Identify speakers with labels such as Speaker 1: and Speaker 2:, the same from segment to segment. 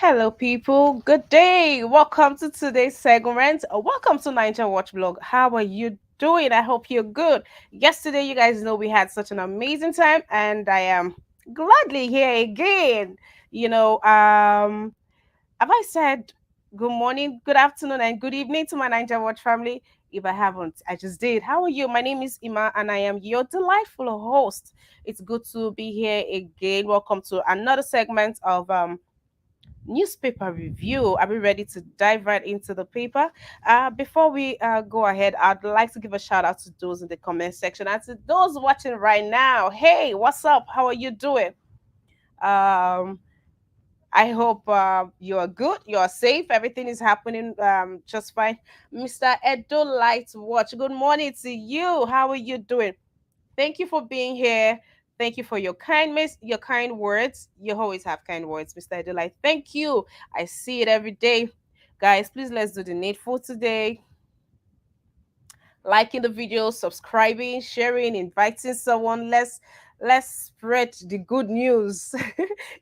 Speaker 1: Hello, people. Good day. Welcome to today's segment. Welcome to Ninja Watch Blog. How are you doing? I hope you're good. Yesterday, you guys know we had such an amazing time, and I am gladly here again. You know, have I said good morning, good afternoon, and good evening to my Ninja Watch family? If I haven't, I just did. How are you? My name is Ima, and I am your delightful host. It's good to be here again. Welcome to another segment of newspaper review. Are we ready to dive right into the paper? Before we go ahead, I'd like to give a shout out to those in the comment section and to those watching right now. Hey, what's up? How are you doing? Um, I hope you are good, you are safe, everything is happening just fine. Mr. Edo Light Watch, good morning to you. How are you doing? Thank you for being here. Thank you for your kindness, your kind words. You always have kind words, Mr. Adelaide. Thank you. I see it every day. Guys, please let's do the needful today. Liking the video, subscribing, sharing, inviting someone. Let's spread the good news.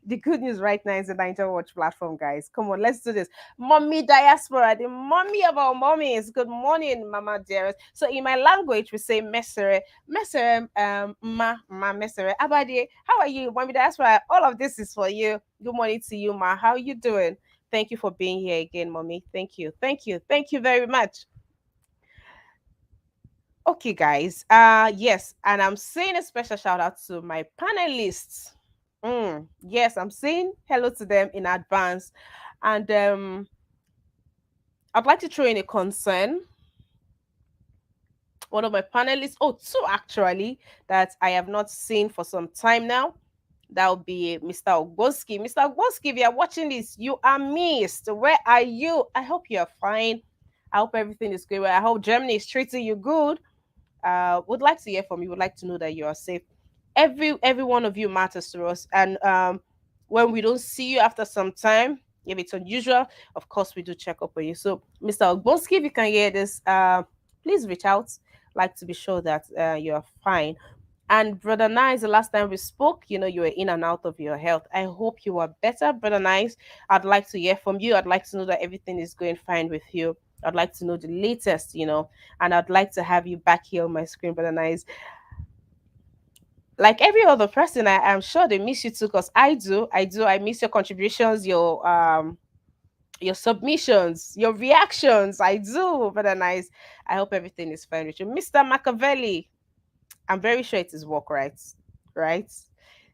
Speaker 1: The good news right now is the Niger Watch platform, guys. Come on, let's do this. Mommy diaspora, the mommy of our mommies. Good morning, Mama dearest. So in my language, we say mesere, mesere, ma mesere. Abadi, how are you, mommy diaspora? All of this is for you. Good morning to you, ma. How are you doing? Thank you for being here again, mommy. Thank you very much. Okay, guys. Yes, and I'm saying a special shout out to my panelists. Yes, I'm saying hello to them in advance, and I'd like to throw in a concern. One of my panelists, oh, two actually, that I have not seen for some time now. That would be Mr. Ogoski. Mr. Ogoski, if you're watching this, you are missed. Where are you? I hope you're fine. I hope everything is good. I hope Germany is treating you good. Would like to hear from you. Would like to know that you are safe. Every one of you matters to us, and when we don't see you after some time, if it's unusual, of course we do check up on you. So, Mr. Ogbonski, if you can hear this, please reach out. Like to be sure that you are fine. And Brother Nice, the last time we spoke, you were in and out of your health. I hope you are better, Brother Nice. I'd like to hear from you. I'd like to know that everything is going fine with you. I'd like to know the latest, and I'd like to have you back here on my screen, Brother Nice. Like every other person, I am sure they miss you too, because I miss your contributions, your submissions, your reactions. I do, Brother Nice. I hope everything is fine with you. Mr. Machiavelli, I'm very sure it is work, right? Right?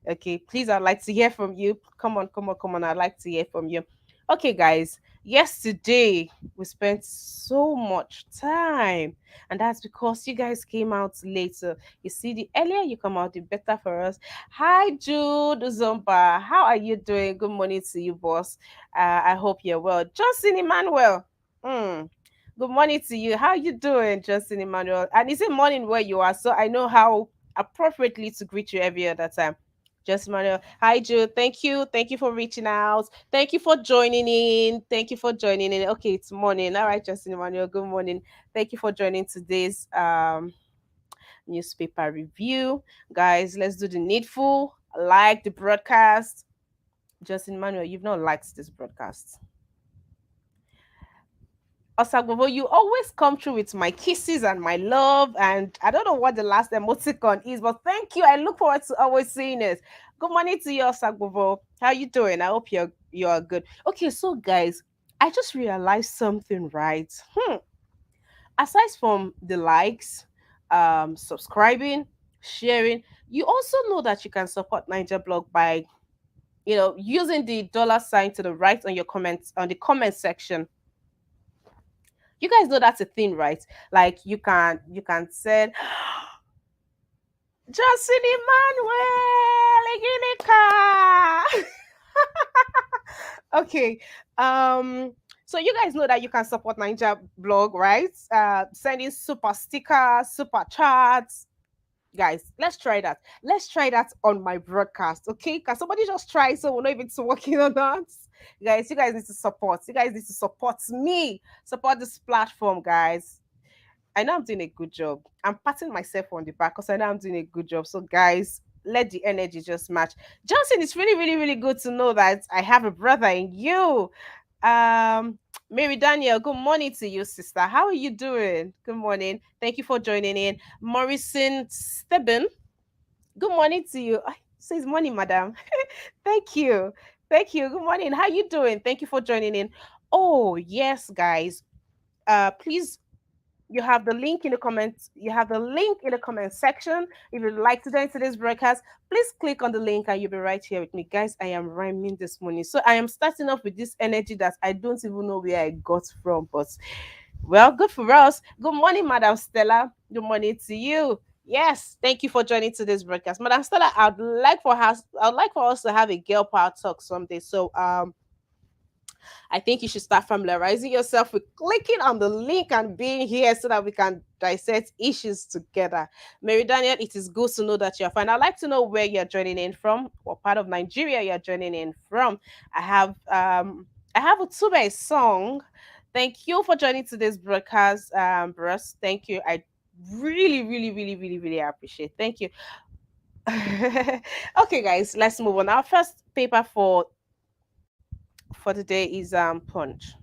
Speaker 1: Okay, please, I'd like to hear from you. Come on. I'd like to hear from you. Okay, guys. Yesterday, we spent so much time, and that's because you guys came out later. You see, the earlier you come out, the better for us. Hi, Jude Zomba. How are you doing? Good morning to you, boss. I hope you're well. Justin Emmanuel. Hmm. Good morning to you. How you doing, Justin Emmanuel? And is it morning where you are? So I know how appropriately to greet you every other time. Justin Emmanuel. Hi, Jude. Thank you. Thank you for reaching out. Thank you for joining in. Thank you for joining in. Okay, it's morning. All right, Justin Emmanuel. Good morning. Thank you for joining today's newspaper review. Guys, let's do the needful. Like the broadcast. Justin Emmanuel, you've not liked this broadcast. Osagbovo, you always come through with my kisses and my love. And I don't know what the last emoticon is, but thank you. I look forward to always seeing it. Good morning to you, Osagbovo. How you doing? I hope you're good. Okay, so guys, I just realized something, right? Aside from the likes, subscribing, sharing, you also know that you can support Niger Blog by using the dollar sign to the right on your comments on the comment section. You guys know that's a thing, right? Like you can say Justin Emmanuel Iginika. Okay. So you guys know that you can support Ninja blog, right? Sending super stickers, super chats. Guys, let's try that. Let's try that on my broadcast, okay? Can somebody just try so we'll know if it's working or not? Guys, you guys need to support. You guys need to support me. Support this platform, guys. I know I'm doing a good job. I'm patting myself on the back because I know I'm doing a good job. So, guys, let the energy just match. Johnson, it's really, really, really good to know that I have a brother in you. Mary Daniel, good morning to you, sister. How are you doing? Good morning. Thank you for joining in. Morrison Steben, good morning to you. Says morning, madam. Thank you. Thank you. Good morning. How you doing? Thank you for joining in. Oh, yes, guys. Please, you have the link in the comments. You have the link in the comment section. If you'd like to join today's broadcast, please click on the link and you'll be right here with me. Guys, I am rhyming this morning. So I am starting off with this energy that I don't even know where I got from, but well, good for us. Good morning, Madam Stella. Good morning to you. Yes, thank you for joining today's broadcast. Madam Stella, I'd like for us to have a girl power talk someday. So I think you should start familiarizing yourself with clicking on the link and being here so that we can dissect issues together. Mary Daniel, it is good to know that you're fine. I'd like to know where you're joining in from, what part of Nigeria you're joining in from. I have I have a Tube song. Thank you for joining today's broadcast, Bruce. Thank you. I really, really, really, really, really appreciate. Thank you. Okay, guys, let's move on. Our first paper for today is Punch.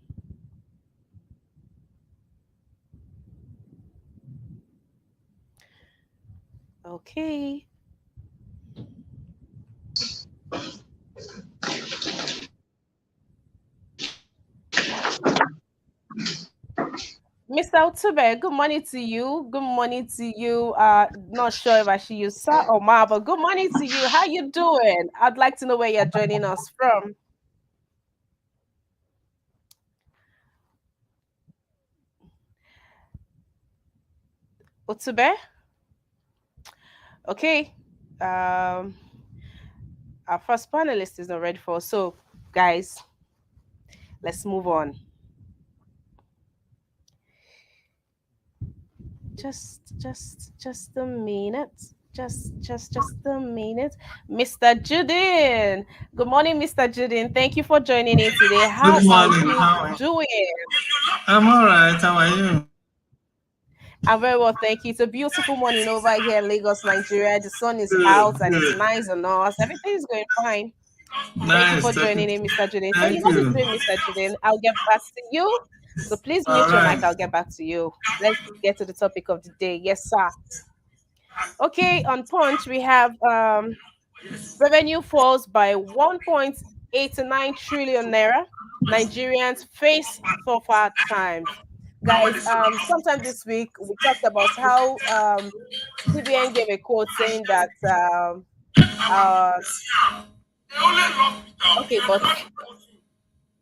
Speaker 1: Okay. Mr. Otube, good morning to you. Good morning to you. Not sure if I should use sir or ma, but good morning to you. How you doing? I'd like to know where you're joining us from. Otube? Okay. Um, our first panelist is not ready for us. So, guys, let's move on. Just a minute. Just a minute. Mr. Judin. Good morning, Mr. Judin. Thank you for joining in today. How
Speaker 2: Good
Speaker 1: are
Speaker 2: morning.
Speaker 1: you doing?
Speaker 2: I'm all right. How are you?
Speaker 1: I'm very well, thank you. It's a beautiful morning over here in Lagos, Nigeria. The sun is
Speaker 2: Good,
Speaker 1: out and it's
Speaker 2: good.
Speaker 1: nice on us. Everything is going fine. Thank you
Speaker 2: Nice
Speaker 1: for
Speaker 2: talking
Speaker 1: joining
Speaker 2: to
Speaker 1: in,
Speaker 2: you.
Speaker 1: Mr. Judin. So you
Speaker 2: Thank
Speaker 1: know the
Speaker 2: you.
Speaker 1: drill, Mr. Judin. I'll get back to you. So please
Speaker 2: All
Speaker 1: mute your
Speaker 2: right.
Speaker 1: mic. I'll get back to you. Let's get to the topic of the day. Yes, sir. Okay, on Punch, we have revenue falls by 1.89 trillion naira. Nigerians face tougher times. Guys, sometime this week we talked about how CBN gave a quote saying that uh, okay, but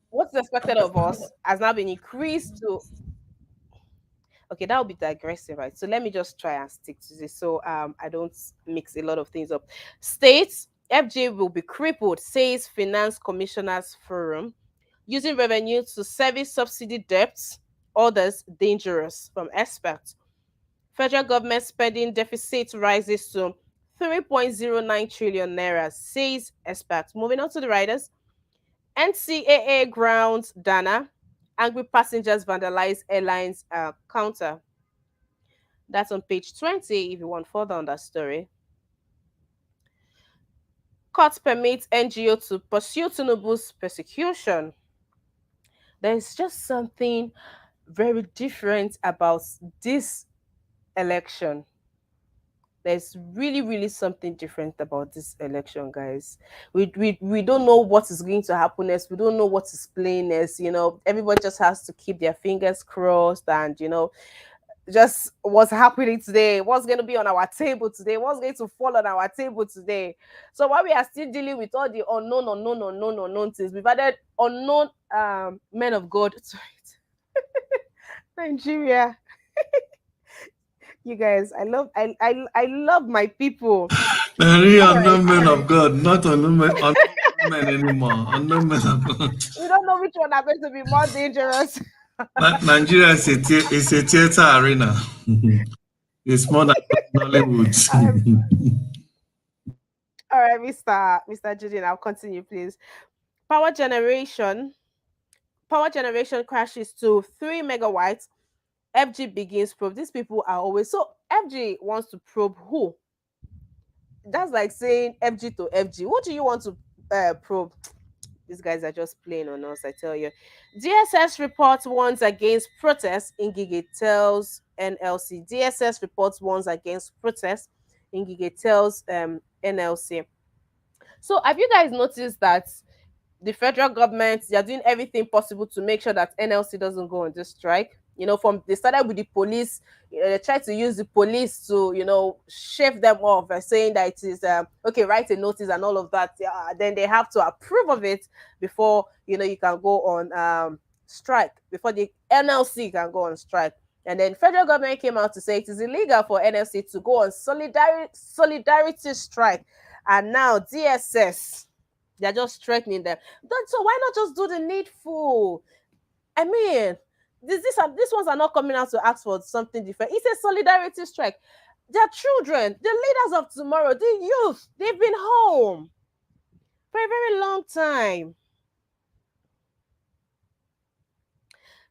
Speaker 1: what's expected of us has now been increased to okay, that would be digressing, right? So let me just try and stick to this so I don't mix a lot of things up. States FJ will be crippled, says Finance Commissioners Forum. Using revenue to service subsidy debts, others dangerous from experts. Federal government spending deficit rises to 3.09 trillion naira, says experts. Moving on to the riders. NCAA grounds Dana. Angry passengers vandalize airlines counter. That's on page 20 if you want further on that story. Court permits NGO to pursue Tinubu's persecution. There's just something very different about this election. There's really, really something different about this election, guys. We don't know what is going to happen next. We don't know what is playing next. Everybody just has to keep their fingers crossed and just what's happening today, what's going to be on our table today, what's going to fall on our table today. So while we are still dealing with all the unknown things, we've added unknown men of God to it. Nigeria, you guys, I love my people.
Speaker 2: The real
Speaker 1: All right,
Speaker 2: unknown men of God, not unknown men anymore. Unknown men of God.
Speaker 1: we don't know which one are going to be more dangerous.
Speaker 2: Nigeria is a theater arena. It's more than Nollywood.
Speaker 1: um, all right, Mr. Judin, I'll continue, please. Power generation. Power generation crashes to 3 megawatts. FG begins probe. These people are always so. FG wants to probe who? That's like saying FG to FG. What do you want to probe? These guys are just playing on us, I tell you. DSS reports warns against protests. Ngige tells NLC. DSS reports warns against protests. Ngige tells NLC. So have you guys noticed that the federal government, they are doing everything possible to make sure that NLC doesn't go on this strike? From they started with the police. They tried to use the police to shave them off, saying that it is okay, write a notice and all of that. Yeah, then they have to approve of it before you can go on strike, before the NLC can go on strike. And then federal government came out to say it is illegal for NLC to go on solidarity strike. And now DSS, they're just threatening them. So why not just do the needful? I mean, these ones are not coming out to ask for something different. It's a solidarity strike. Their children, the leaders of tomorrow, the youth, they've been home for a very long time.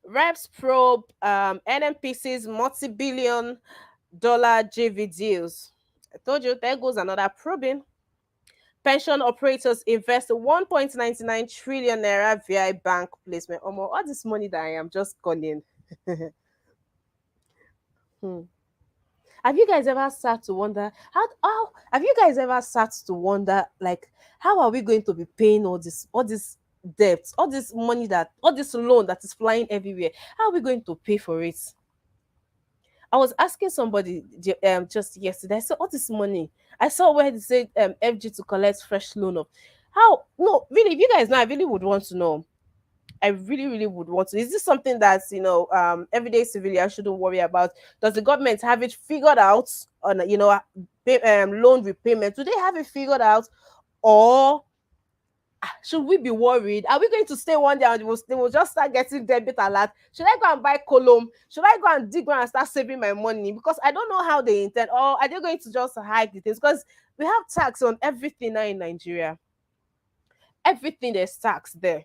Speaker 1: Reps probe NMPC's multi-billion-dollar JV deals. I told you, there goes another probing. Pension operators invest 1.99 trillion naira via bank placement. All this money that I am just calling. Hmm. Have you guys ever sat to wonder how have you guys ever sat to wonder, like, how are we going to be paying all this debt, all this money, that all this loan that is flying everywhere? How are we going to pay for it? I was asking somebody just yesterday. I saw all this money. I saw where they said FG to collect fresh loan of. How? No, really, if you guys know, I really would want to know. I really, really would want to. Is this something that everyday civilians shouldn't worry about? Does the government have it figured out on loan repayment? Do they have it figured out, or should we be worried? Are we going to stay one day and they will just start getting debit alert? Should I go and buy column? Should I go and dig one and start saving my money? Because I don't know how they intend. Or are they going to just hide the things? Because we have tax on everything now in Nigeria. Everything, there's tax there.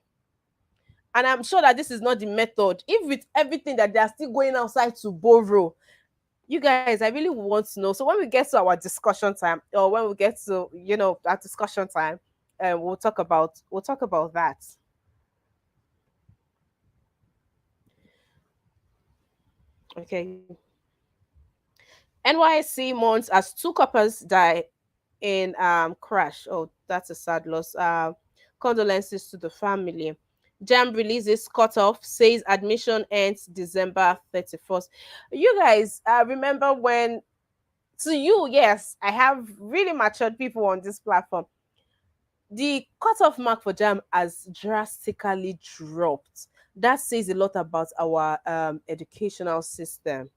Speaker 1: And I'm sure that this is not the method. If with everything that they are still going outside to borrow, you guys, I really want to know. So when we get to our discussion time, or when we get to that discussion time, we'll talk about that. Okay. NYC mourns as two couples die in crash. Oh, that's a sad loss. Condolences to the family. Jam releases cutoff, says admission ends December 31st. You guys, remember when, to you, yes, I have really matured people on this platform. The cutoff mark for Jam has drastically dropped. That says a lot about our educational system.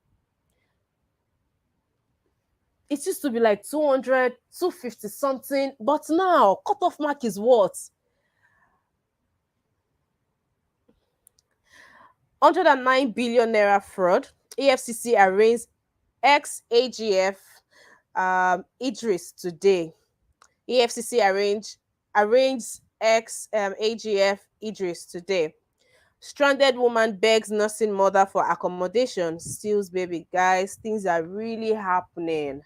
Speaker 1: It used to be like 200, 250 something, but now cutoff mark is what? 109 billion naira fraud. EFCC arraigns ex AGF Idris today. EFCC arraigns ex AGF Idris today. Stranded woman begs nursing mother for accommodation, steals baby. Guys, things are really happening.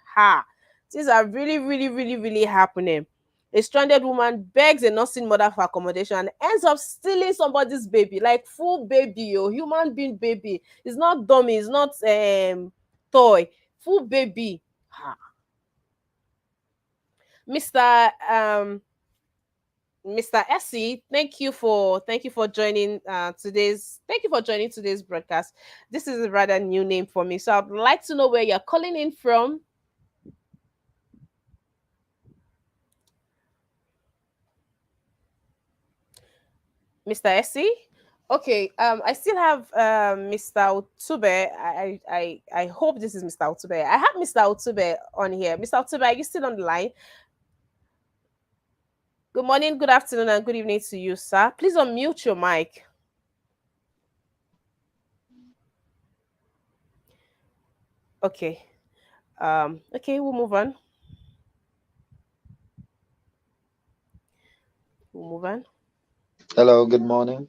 Speaker 1: Things are really, really, really, really happening. A stranded woman begs a nursing mother for accommodation and ends up stealing somebody's baby, like full baby, human being baby. It's not dummy, it's not toy, full baby. Ha. Mr. Mr. Essie, thank you for joining today's broadcast. This is a rather new name for me, so I'd like to know where you're calling in from. Mr. Essie. Okay, I still have Mr. Otube. I hope this is Mr. Otube. I have Mr. Otube on here. Mr. Otube, are you still on the line? Good morning, good afternoon, and good evening to you, sir. Please unmute your mic. Okay. Okay, we'll move on. We'll move on.
Speaker 3: Hello, good morning.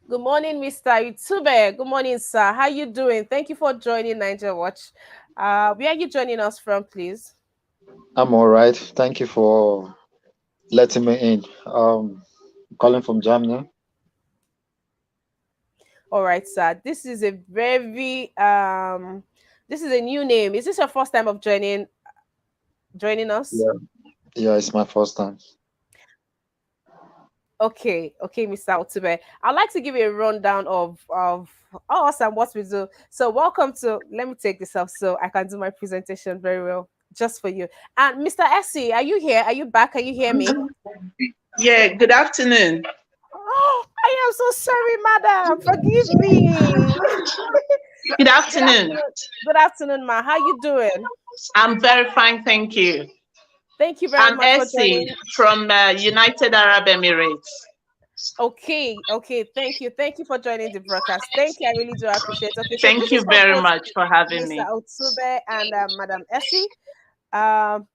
Speaker 1: Good morning, Mr. Youtube. Good morning, sir. How you doing? Thank you for joining Niger Watch. Where are you joining us from, please?
Speaker 3: I'm all right. Thank you for letting me in. Calling from Germany.
Speaker 1: All right, sir. This is a new name. Is this your first time of joining us?
Speaker 3: Yeah. Yeah, it's my first time.
Speaker 1: Okay, Mr. Otube. I'd like to give you a rundown of us and what we do. So, welcome to. Let me take this off so I can do my presentation very well, just for you. And Mr. Essie, are you here? Are you back? Can you hear me?
Speaker 4: Yeah, good afternoon.
Speaker 1: Oh, I am so sorry, madam. Forgive me.
Speaker 4: Good
Speaker 1: Good
Speaker 4: afternoon.
Speaker 1: afternoon. Good afternoon, ma. How you doing?
Speaker 4: I'm very fine, thank you.
Speaker 1: Thank you very
Speaker 4: I'm
Speaker 1: much for
Speaker 4: Essie
Speaker 1: joining.
Speaker 4: from United Arab Emirates.
Speaker 1: Okay. Thank you for joining the broadcast. Thank you. I really do appreciate it. Okay, so
Speaker 4: Thank
Speaker 1: this is
Speaker 4: you
Speaker 1: for
Speaker 4: very
Speaker 1: both
Speaker 4: much for having
Speaker 1: Mr.
Speaker 4: me.
Speaker 1: Otsube and Madam Essie. Um,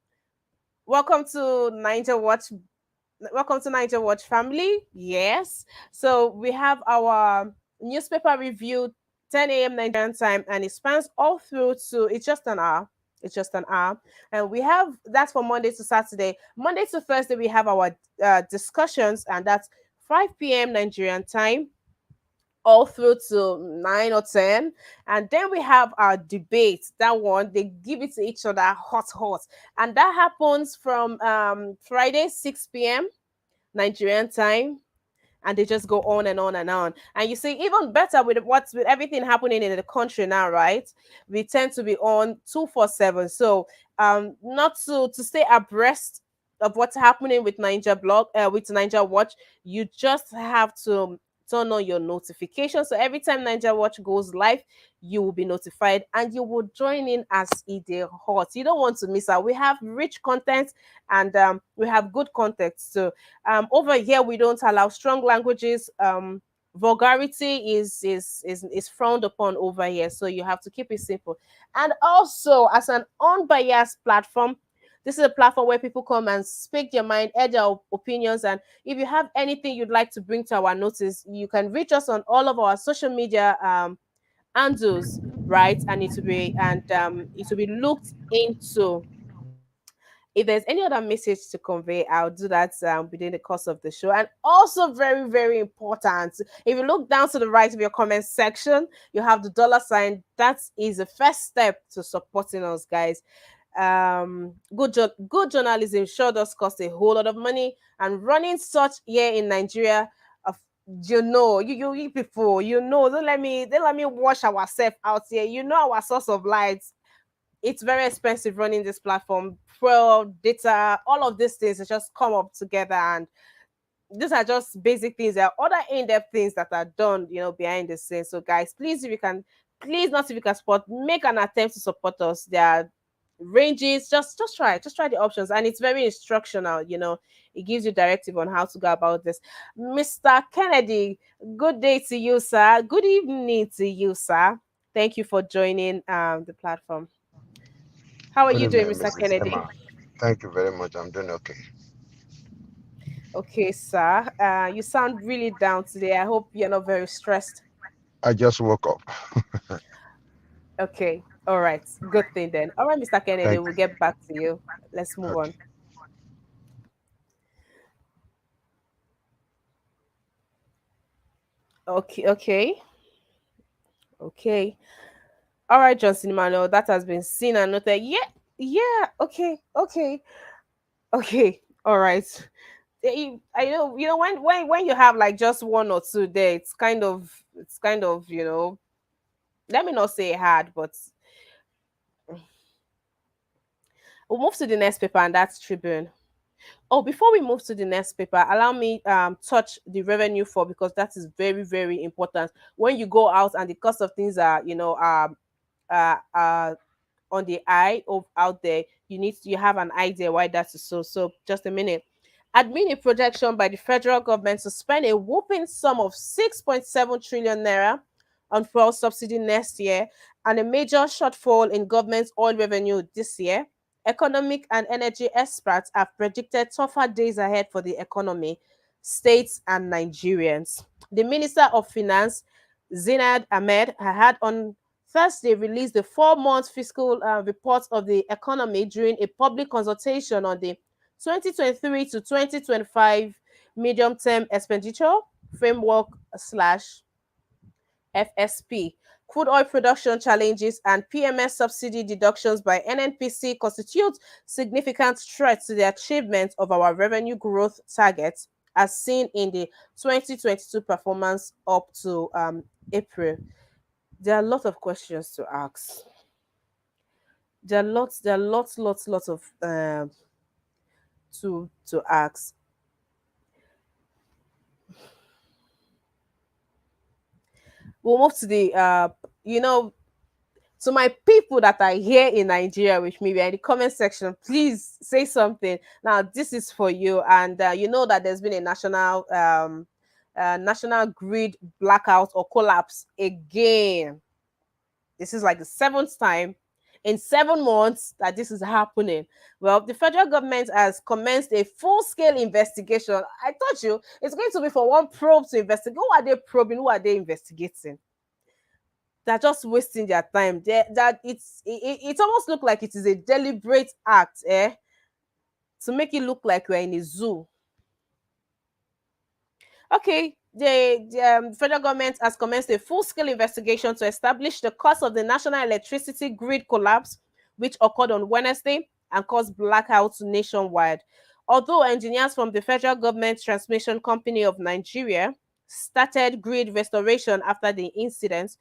Speaker 1: welcome to Niger Watch. Welcome to Niger Watch family. Yes. So we have our newspaper review 10 a.m. Nigerian time, and it spans all through to it's just an hour. It's just an hour. And we have that's for Monday to Saturday. Monday to Thursday, we have our discussions, and that's 5 p.m. Nigerian time all through to 9 or 10. And then we have our debate. That one, they give it to each other hot. And that happens from Friday, 6 p.m. Nigerian time, and they just go on and on and on. And you see, even better with what's with everything happening in the country now, right? We tend to be on 247. So not to stay abreast of what's happening with Niger blog with Niger Watch, you just have to turn on your notifications. So every time Niger Watch goes live, you will be notified and you will join in as it is hot. You don't want to miss out. We have rich content and we have good content. So over here we don't allow strong languages. Vulgarity is frowned upon over here, so you have to keep it simple. And also, as an unbiased platform, this is a platform where people come and speak their mind, air their opinions, and if you have anything you'd like to bring to our notice, you can reach us on all of our social media handles, right? And it will be looked into. If there's any other message to convey, I'll do that within the course of the show. And also, very, very important, if you look down to the right of your comment section, you have the dollar sign. That is the first step to supporting us, guys. Good journalism sure does cost a whole lot of money, and running such here in Nigeria, uh, you people, don't let me wash ourselves out here. You know our source of light, it's very expensive running this platform. Fuel, data, all of these things just come up together, and these are just basic things. There are other in-depth things that are done, behind the scenes. So, guys, please, if you can, please not if you can support, make an attempt to support us. There are ranges. Just try the options, and it's very instructional. It gives you directive on how to go about this. Mr. Kennedy, good day to you, sir. Good evening to you, sir. Thank you for joining the platform. How are
Speaker 5: Good
Speaker 1: you doing,
Speaker 5: evening,
Speaker 1: Mr.
Speaker 5: Mrs.
Speaker 1: Kennedy?
Speaker 5: Emma. Thank you very much. I'm doing okay.
Speaker 1: Okay, sir. You sound really down today. I hope you're not very stressed.
Speaker 5: I just woke up.
Speaker 1: Okay. All right. Good thing then. All right, Mr. Kennedy,
Speaker 5: Thank
Speaker 1: we'll
Speaker 5: you.
Speaker 1: get back to you. Let's move
Speaker 5: Okay.
Speaker 1: on. Okay. All right, Johnson Emmanuel, that has been seen and noted. Yeah. Okay. All right. I know, when you have like just one or two there, it's kind of, let me not say hard, but we'll move to the next paper, and that's Tribune. Oh, before we move to the next paper, allow me touch the revenue for, because that is very, very important. When you go out and the cost of things are, on the eye of out there, you have an idea why that is so. So just a minute. Admin a projection by the federal government to spend a whopping sum of 6.7 trillion naira on fuel subsidy next year, and a major shortfall in government's oil revenue this year. Economic and energy experts have predicted tougher days ahead for the economy, states, and Nigerians. The Minister of Finance, Zinad Ahmed, had on Thursday released the 4 month fiscal report of the economy during a public consultation on the 2023 to 2025 medium term expenditure framework slash FSP. Crude oil production challenges and PMS subsidy deductions by NNPC constitute significant threats to the achievement of our revenue growth targets, as seen in the 2022 performance up to April. There are a lot of questions to ask. There are lots of to ask. We'll move to the to my people that are here in Nigeria with me, we are in the comment section. Please say something. Now, this is for you, and you know that there's been a national grid blackout or collapse again. This is like the seventh time in 7 months that this is happening. Well, the federal government has commenced a full-scale investigation. I told you it's going to be for one probe to investigate. Who are they probing? Who are they investigating? They're just wasting their time. That it almost look like it is a deliberate act, to make it look like we're in a zoo. Okay, the federal government has commenced a full-scale investigation to establish the cause of the national electricity grid collapse, which occurred on Wednesday and caused blackouts nationwide. Although engineers from the Federal Government Transmission Company of Nigeria started grid restoration after the incident,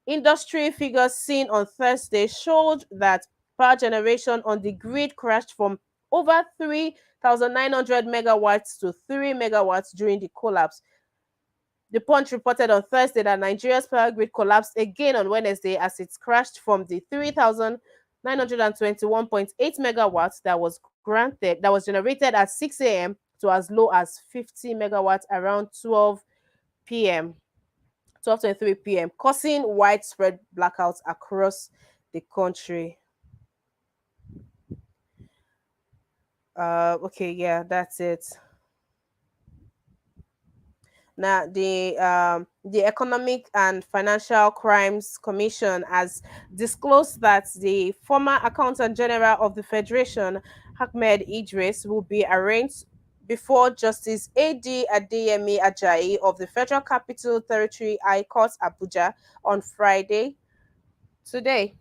Speaker 1: industry figures seen on Thursday showed that power generation on the grid crashed from over 3,900 megawatts to 3 megawatts during the collapse. The Punch reported on Thursday that Nigeria's power grid collapsed again on Wednesday as it crashed from the 3,921.8 megawatts that was generated at 6 a.m. to as low as 50 megawatts around 12 p.m. 12:23 p.m., causing widespread blackouts across the country. Okay, yeah, that's it. Now, the Economic and Financial Crimes Commission has disclosed that the former Accountant General of the Federation, Ahmed Idris, will be arraigned before Justice A.D. Adeyemi Ajayi of the Federal Capital Territory High Court, Abuja, on Friday today.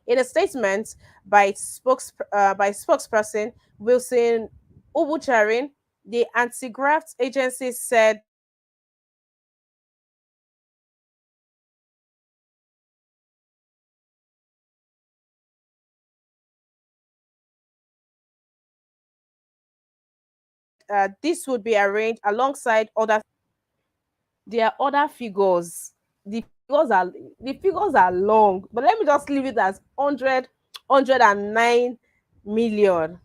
Speaker 1: In a statement by spokesperson Wilson Ubucharin, the anti-graft agency said this would be arranged alongside other. There are other figures. The figures are long, but let me just leave it as 109 million.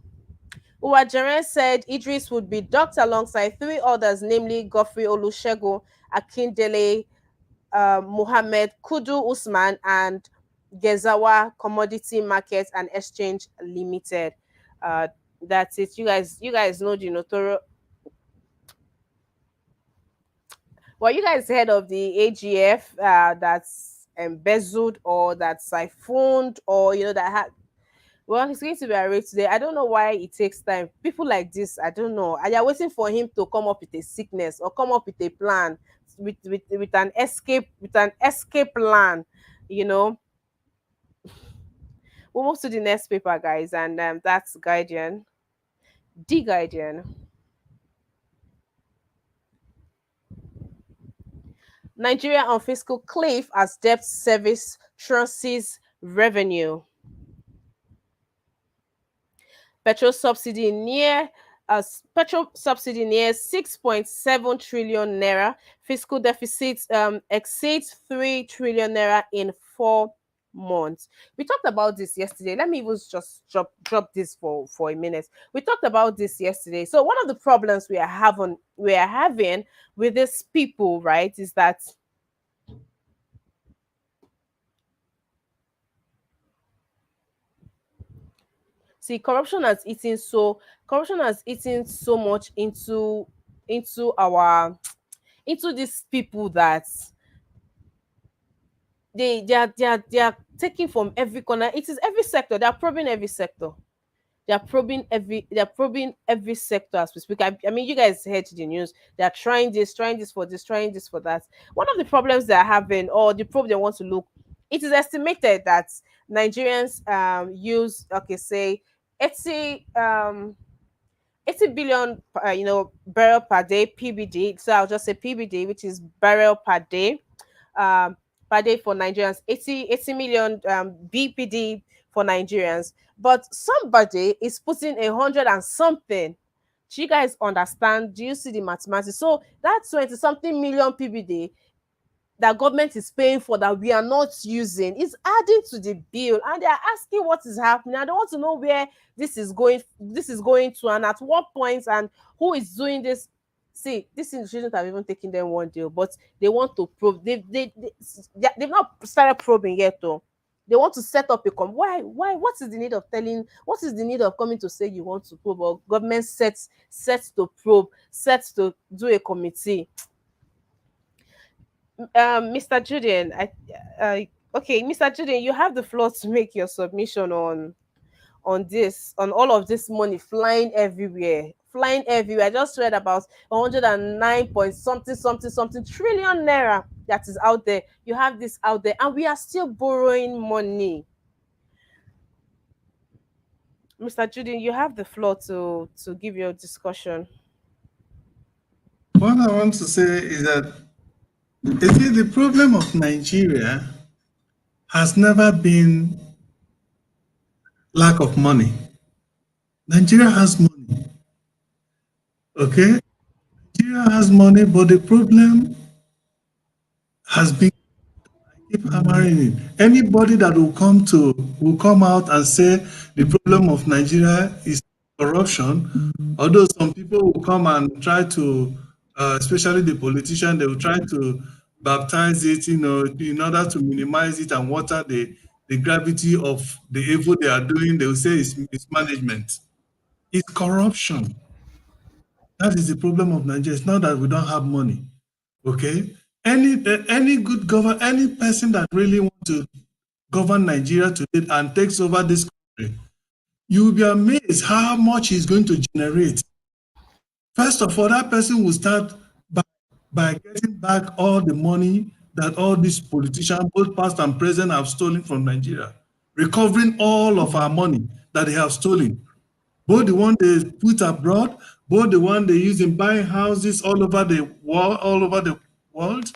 Speaker 1: Uwajere said Idris would be docked alongside three others, namely Godfrey Olusegun Akindele, Mohammed Kudu Usman, and Gezawa Commodity Market and Exchange Limited. Uh, that's it. You guys know the notorious. Well, you guys heard of the AGF that's embezzled or that's siphoned or that had. Well, he's going to be arraigned today. I don't know why it takes time. People like this, I don't know. And you're waiting for him to come up with a sickness or come up with a plan with an escape plan. You know. We'll move to the next paper, guys, and that's Guardian. The Guardian. Nigeria on fiscal cliff as debt service trusts revenue. Petrol subsidy near petrol subsidy near 6.7 trillion naira. Fiscal deficit exceeds 3 trillion naira in 4 months. We talked about this yesterday. Let me even just drop this for a minute. We talked about this yesterday. So one of the problems we are having with these people, right, is that see corruption has eaten so much into our into these people that they are taking from every corner. It is every sector. They are probing every sector. They are probing every sector as we speak. I mean, you guys heard the news. They are trying this for this, trying this for that. One of the problems they are having, or the probe they want to look, it is estimated that Nigerians use, okay, say 80 um 80 billion, barrel per day, PBD. So I'll just say PBD, which is barrel um, per day for Nigerians, 80 million BPD for Nigerians. But somebody is putting 100 and something. Do you guys understand? Do you see the mathematics? So that's 20 something million PBD that government is paying for that we are not using is adding to the bill, and they are asking what is happening, and they want to know where this is going to, and at what point, and who is doing this. See, this institutions have even taken them one deal, but they want to probe. They've not started probing yet though. They want to set up a why what is the need of telling, what is the need of coming to say you want to probe, or government sets to probe, sets to do a committee. Mr. Julian, okay, Mr. Julian, you have the floor to make your submission on all of this money flying everywhere. Flying everywhere. I just read about 109 point something something something trillion naira that is out there. You have this out there, and we are still borrowing money. Mr. Julian, you have the floor to give your discussion.
Speaker 2: What I want to say is that you see, the problem of Nigeria has never been lack of money. Nigeria has money, okay? Nigeria has money, but the problem has been, keep hammering it. Anybody that will come out and say the problem of Nigeria is corruption, although some people will come and try to, especially the politician, they will try to baptize it, in order to minimize it and water the gravity of the evil they are doing. They will say it's mismanagement. It's corruption. That is the problem of Nigeria. It's not that we don't have money. Okay? Any good governor, any person that really wants to govern Nigeria today and takes over this country, you will be amazed how much he's going to generate. First of all, that person will start by getting back all the money that all these politicians, both past and present, have stolen from Nigeria, recovering all of our money that they have stolen, both the one they put abroad, both the one they use in buying houses all over the world,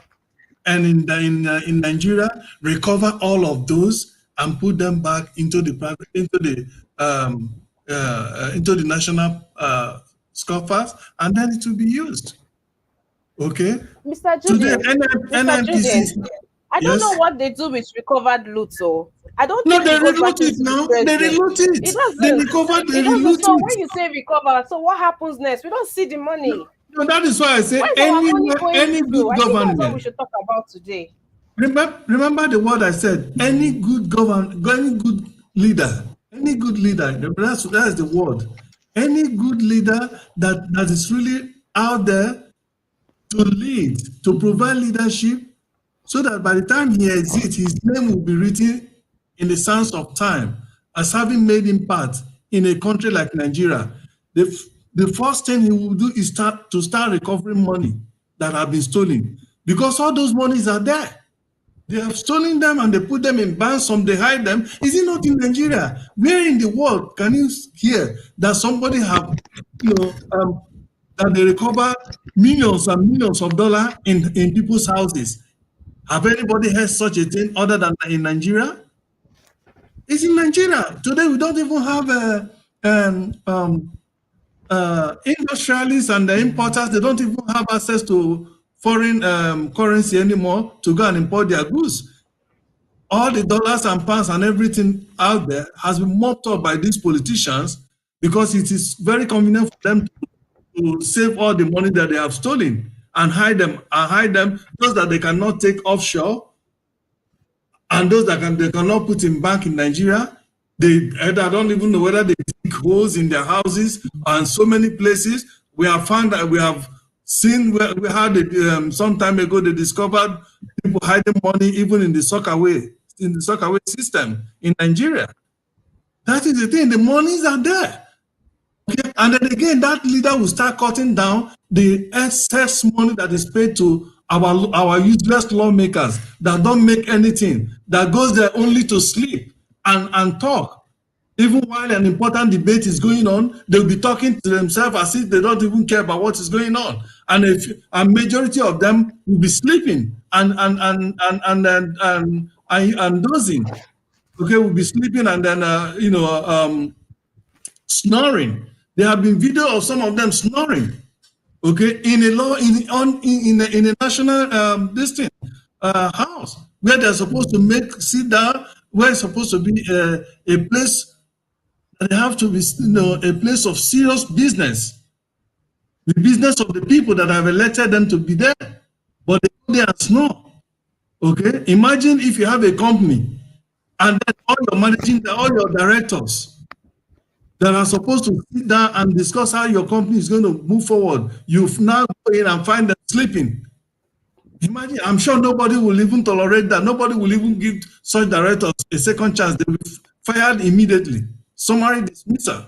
Speaker 2: and in Nigeria, recover all of those and put them back into the national coffers, and then it will be used. Okay.
Speaker 1: Mr.
Speaker 2: Today,
Speaker 1: Julian, Mr.
Speaker 2: NNPC.
Speaker 1: Julian, I don't
Speaker 2: Yes.
Speaker 1: know what they do with recovered loot, so I don't
Speaker 2: No,
Speaker 1: think
Speaker 2: they
Speaker 1: it goes back
Speaker 2: reloot it
Speaker 1: into
Speaker 2: now.
Speaker 1: the
Speaker 2: They
Speaker 1: treasury.
Speaker 2: reloot
Speaker 1: It
Speaker 2: it. They
Speaker 1: doesn't.
Speaker 2: recover. They
Speaker 1: It doesn't.
Speaker 2: reloot
Speaker 1: So
Speaker 2: it.
Speaker 1: when you say recover, so what happens next? We don't see the money.
Speaker 2: No, that is why I say
Speaker 1: Where's our money going
Speaker 2: any
Speaker 1: to?
Speaker 2: good
Speaker 1: I think that's what we
Speaker 2: government.
Speaker 1: should talk about today.
Speaker 2: Remember the word I said. Any good leader, that's the word. Any good leader that is really out there to lead, to provide leadership, so that by the time he exits, his name will be written in the sands of time as having made impact in a country like Nigeria. The first thing he will do is start recovering money that have been stolen, because all those monies are there. They have stolen them and they put them in banks, some they hide them. Is it not in Nigeria? Where in the world can you hear that somebody have, that they recover millions and millions of dollars in people's houses? Have anybody heard such a thing other than in Nigeria? It's in Nigeria. Today we don't even have industrialists and the importers. They don't even have access to foreign currency anymore to go and import their goods. All the dollars and pounds and everything out there has been mopped up by these politicians, because it is very convenient for them to save all the money that they have stolen and hide them those that they cannot take offshore, and those that they cannot put in bank in Nigeria. They either don't even know whether they dig holes in their houses, and so many places we have found that we have seen where we had it some time ago. They discovered people hiding money even in the soccer system in Nigeria. That is the thing. The monies are there. Okay? And then again, that leader will start cutting down the excess money that is paid to our useless lawmakers that don't make anything, that goes there only to sleep and talk. Even while an important debate is going on, they'll be talking to themselves as if they don't even care about what is going on. And if a majority of them will be sleeping and dozing. Okay, we'll be sleeping and then snoring. There have been video of some of them snoring. Okay, in a national house where they're supposed to sit down, where it's supposed to be a place. And they have to be, a place of serious business, the business of the people that have elected them to be there. But they go there and snore. Okay, imagine if you have a company, and then all your directors that are supposed to sit down and discuss how your company is going to move forward, you've now go in and find them sleeping. Imagine, I'm sure nobody will even tolerate that. Nobody will even give such directors a second chance. They will be fired immediately. Summary dismissal.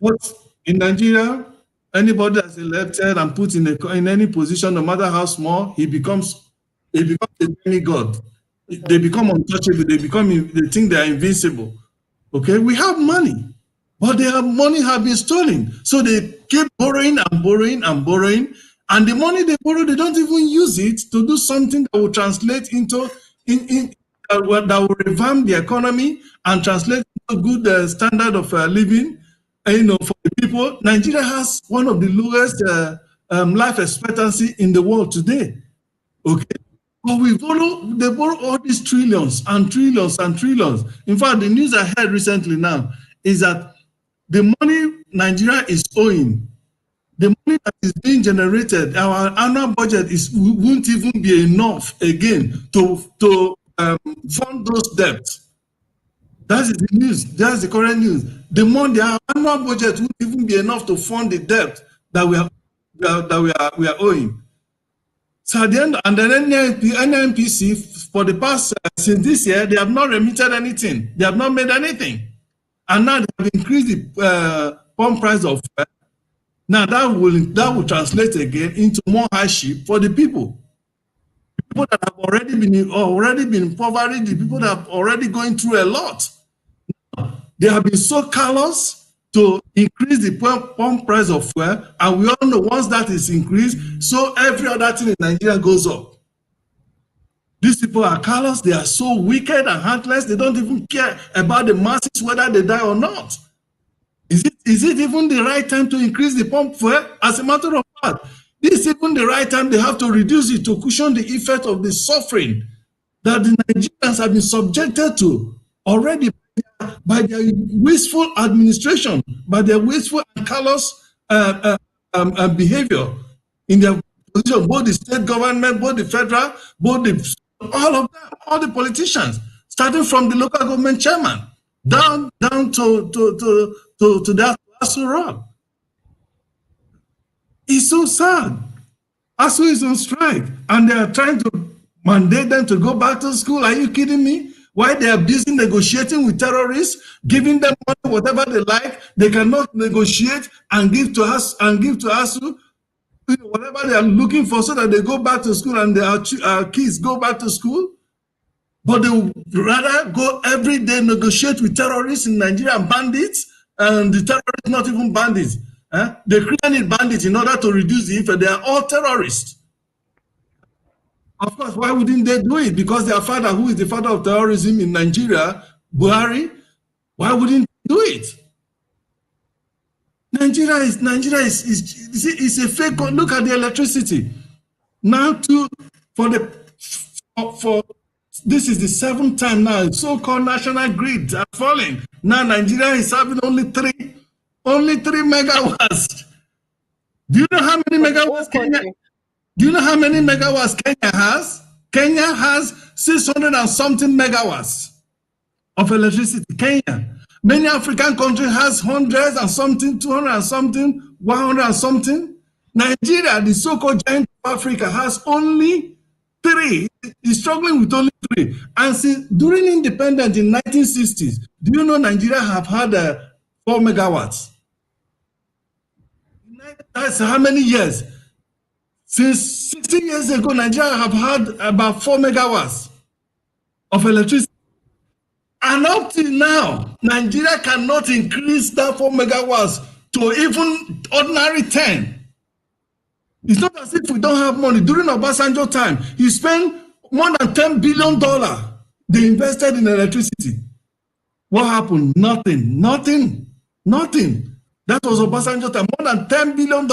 Speaker 2: But in Nigeria, anybody that's elected and put in any position, no matter how small, he becomes a demigod. They become untouchable. They think they are invincible. Okay, we have money, but their money have been stolen. So they keep borrowing and borrowing and borrowing, and the money they borrow, they don't even use it to do something that will translate into that will revamp the economy and translate into good standard of living. For the people, Nigeria has one of the lowest life expectancy in the world today. Okay, but they borrow all these trillions and trillions and trillions. In fact, the news I heard recently now is that the money Nigeria is owing, the money that is being generated, our annual budget won't even be enough again to fund those debts. That is the news. That's the current news. Our annual budget won't even be enough to fund the debt that we are owing. So at the end, and then NNPC for the past since this year, they have not remitted anything. They have not made anything, and now they have increased the pump price of fuel. Now that will translate again into more hardship for the people. People that have already been impoverished, the people that have already going through a lot. They have been so callous to increase the pump price of fuel, and we all know once that is increased, so every other thing in Nigeria goes up. These people are callous, they are so wicked and heartless, they don't even care about the masses whether they die or not. Is it even the right time to increase the pump fuel? As a matter of fact, this is even the right time they have to reduce it to cushion the effect of the suffering that the Nigerians have been subjected to already by their wasteful administration, by their wasteful and callous behavior in their position, both the state government, both the federal, all of them, all the politicians, starting from the local government chairman down to that ASU rock. It's so sad. ASU is on strike, and they are trying to mandate them to go back to school. Are you kidding me? Why they are busy negotiating with terrorists, giving them money, whatever they like, they cannot negotiate and give to us and give to ASU whatever they are looking for, so that they go back to school and their kids go back to school. But they would rather go every day negotiate with terrorists in Nigeria and bandits, and the terrorists not even bandits. They create bandits in order to reduce the effect. They are all terrorists. Of course, why wouldn't they do it? Because their father, who is the father of terrorism in Nigeria, Buhari, why wouldn't they do it? Nigeria is a fake. Look at the electricity. Now, this is the 7th time now, so-called national grid are falling. Now Nigeria is having only 3 megawatts. Do you know how many megawatts Kenya? Do you know how many megawatts Kenya has? Kenya has 600 and something megawatts of electricity. Kenya. Many African countries has hundreds and something, 200 and something, 100 and something. Nigeria, the so-called giant of Africa, has only Three. He's struggling with only three. And since during independence in 1960s, do you know Nigeria have had 4 megawatts? That's how many years? Since 60 years ago, Nigeria have had about 4 megawatts of electricity. And up till now, Nigeria cannot increase that 4 megawatts to even ordinary 10. It's not as if we don't have money. During Obasanjo time, he spent more than $10 billion. They invested in electricity. What happened? Nothing. That was Obasanjo time. More than $10 billion.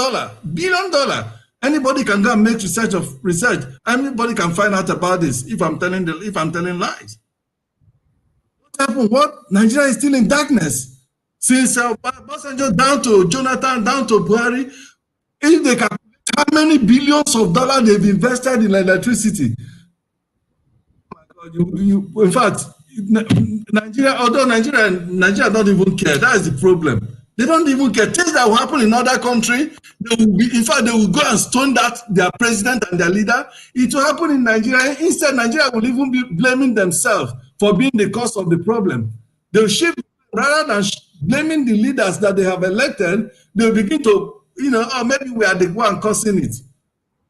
Speaker 2: Anybody can go and make research. Anybody can find out about this if I'm telling lies. What happened? Nigeria is still in darkness. Since Obasanjo down to Jonathan, down to Buhari, if they can how many billions of dollars they've invested in electricity. Oh my God, in fact, Nigeria don't even care. That is the problem. They don't even care. Things that will happen in other countries, they will go and stone their president and their leader. It will happen in Nigeria. Instead, Nigeria will even be blaming themselves for being the cause of the problem. They'll shift, rather than blaming the leaders that they have elected, they'll begin to, maybe we are the one causing it.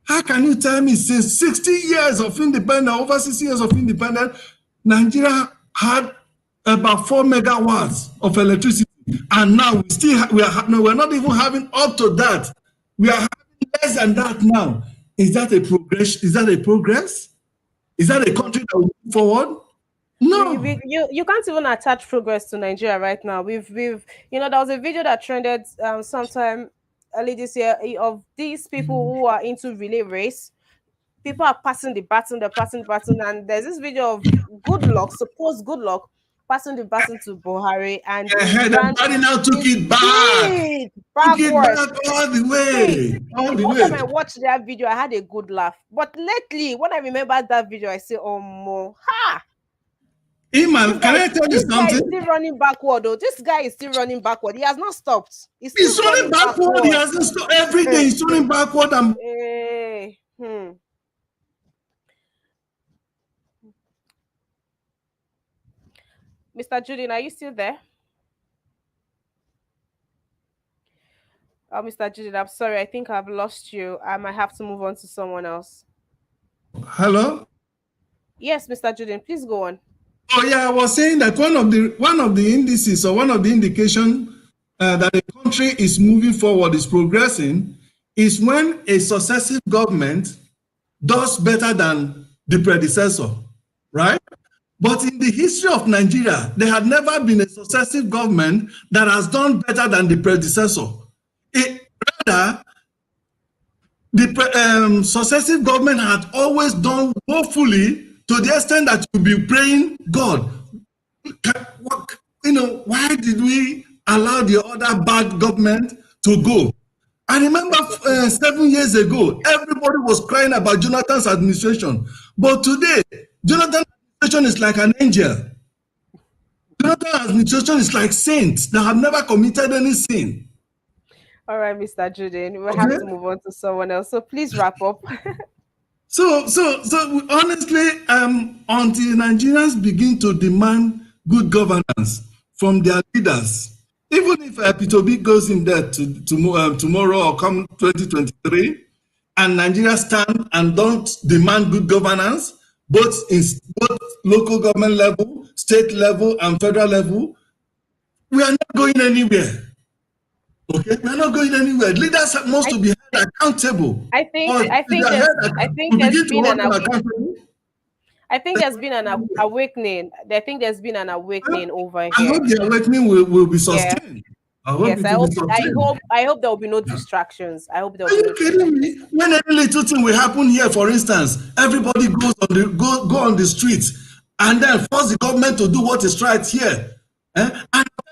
Speaker 2: How can you tell me since 60 years of independence, over 60 years of independence, Nigeria had about 4 megawatts of electricity, and now we're not even having up to that. We are having less than that now. Is that a progress? Is that a country that will move forward? No.
Speaker 1: You can't even attach progress to Nigeria right now. We've there was a video that trended sometime early this year of these people who are into relay race. People are passing the baton, and there's this video of supposed good luck, passing the baton to Buhari, and
Speaker 2: Buhari now took it back. Took it back all the way.
Speaker 1: The first time I watched that video, I had a good laugh. But lately, when I remember that video, I say, "Oh, more, ha!"
Speaker 2: Iman, can I tell you something?
Speaker 1: This guy is still running backward, though. This guy is still running backward. He has not stopped.
Speaker 2: He's running backward. He hasn't stopped. Every day he's running backward.
Speaker 1: Mr. Julian, are you still there? Oh, Mr. Julian, I'm sorry. I think I've lost you. I might have to move on to someone else.
Speaker 2: Hello?
Speaker 1: Yes, Mr. Julian, please go on.
Speaker 2: Oh yeah, I was saying that one of the indices or one of the indications that a country is moving forward, is progressing, is when a successive government does better than the predecessor, right? But in the history of Nigeria, there had never been a successive government that has done better than the predecessor. Rather, the successive government had always done woefully, to the extent that you'll be praying, God, why did we allow the other bad government to go? I remember 7 years ago, everybody was crying about Jonathan's administration. But today, Jonathan's administration is like an angel. Jonathan's administration is like saints that have never committed any sin.
Speaker 1: All right, Mr. Julian, we'll have to move on to someone else. So please wrap up.
Speaker 2: So honestly, until Nigerians begin to demand good governance from their leaders, even if P2B goes in there tomorrow or come 2023, and Nigeria stand and don't demand good governance, both local government level, state level, and federal level, we are not going anywhere. Okay, we're not going anywhere. Leaders are supposed to be held accountable.
Speaker 1: I think there's been an awakening. I think there's been an awakening over here.
Speaker 2: I hope the awakening will be sustained.
Speaker 1: I hope there will be no distractions. I hope there will be no distractions.
Speaker 2: Are you kidding me? When any little thing will happen here, for instance, everybody goes go on the streets and then force the government to do what is right here. And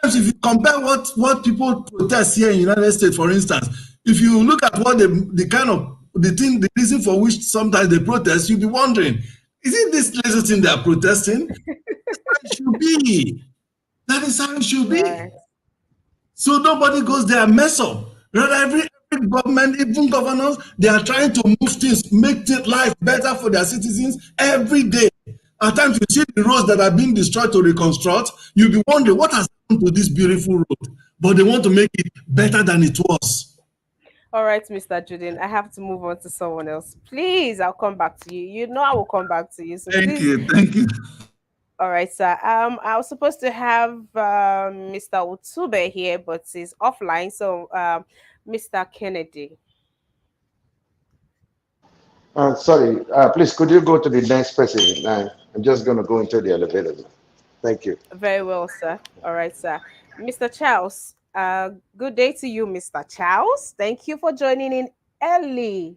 Speaker 2: if you compare what people protest here in the United States, for instance, if you look at what the reason for which sometimes they protest, you'll be wondering, is it this little thing they are protesting? It should be. That is how it should be. Right. So nobody goes there and mess up. Rather, every government, even governors, they are trying to move things, make life better for their citizens every day. At times you see the roads that are being destroyed to reconstruct, you'll be wondering what has happened to this beautiful road, but they want to make it better than it was.
Speaker 1: All right, Mr. Juden, I have to move on to someone else. Please, I'll come back to you. You know I will come back to you. So
Speaker 2: Thank
Speaker 1: please,
Speaker 2: you, thank you.
Speaker 1: all right, sir. I was supposed to have Mr. Utsube here, but he's offline. So Mr. Kennedy.
Speaker 5: Sorry, please, could you go to the next person? I'm just going to go into the elevator. Thank you.
Speaker 1: Very well, sir. All right, sir. Mr. Charles, good day to you, Mr. Charles. Thank you for joining in early.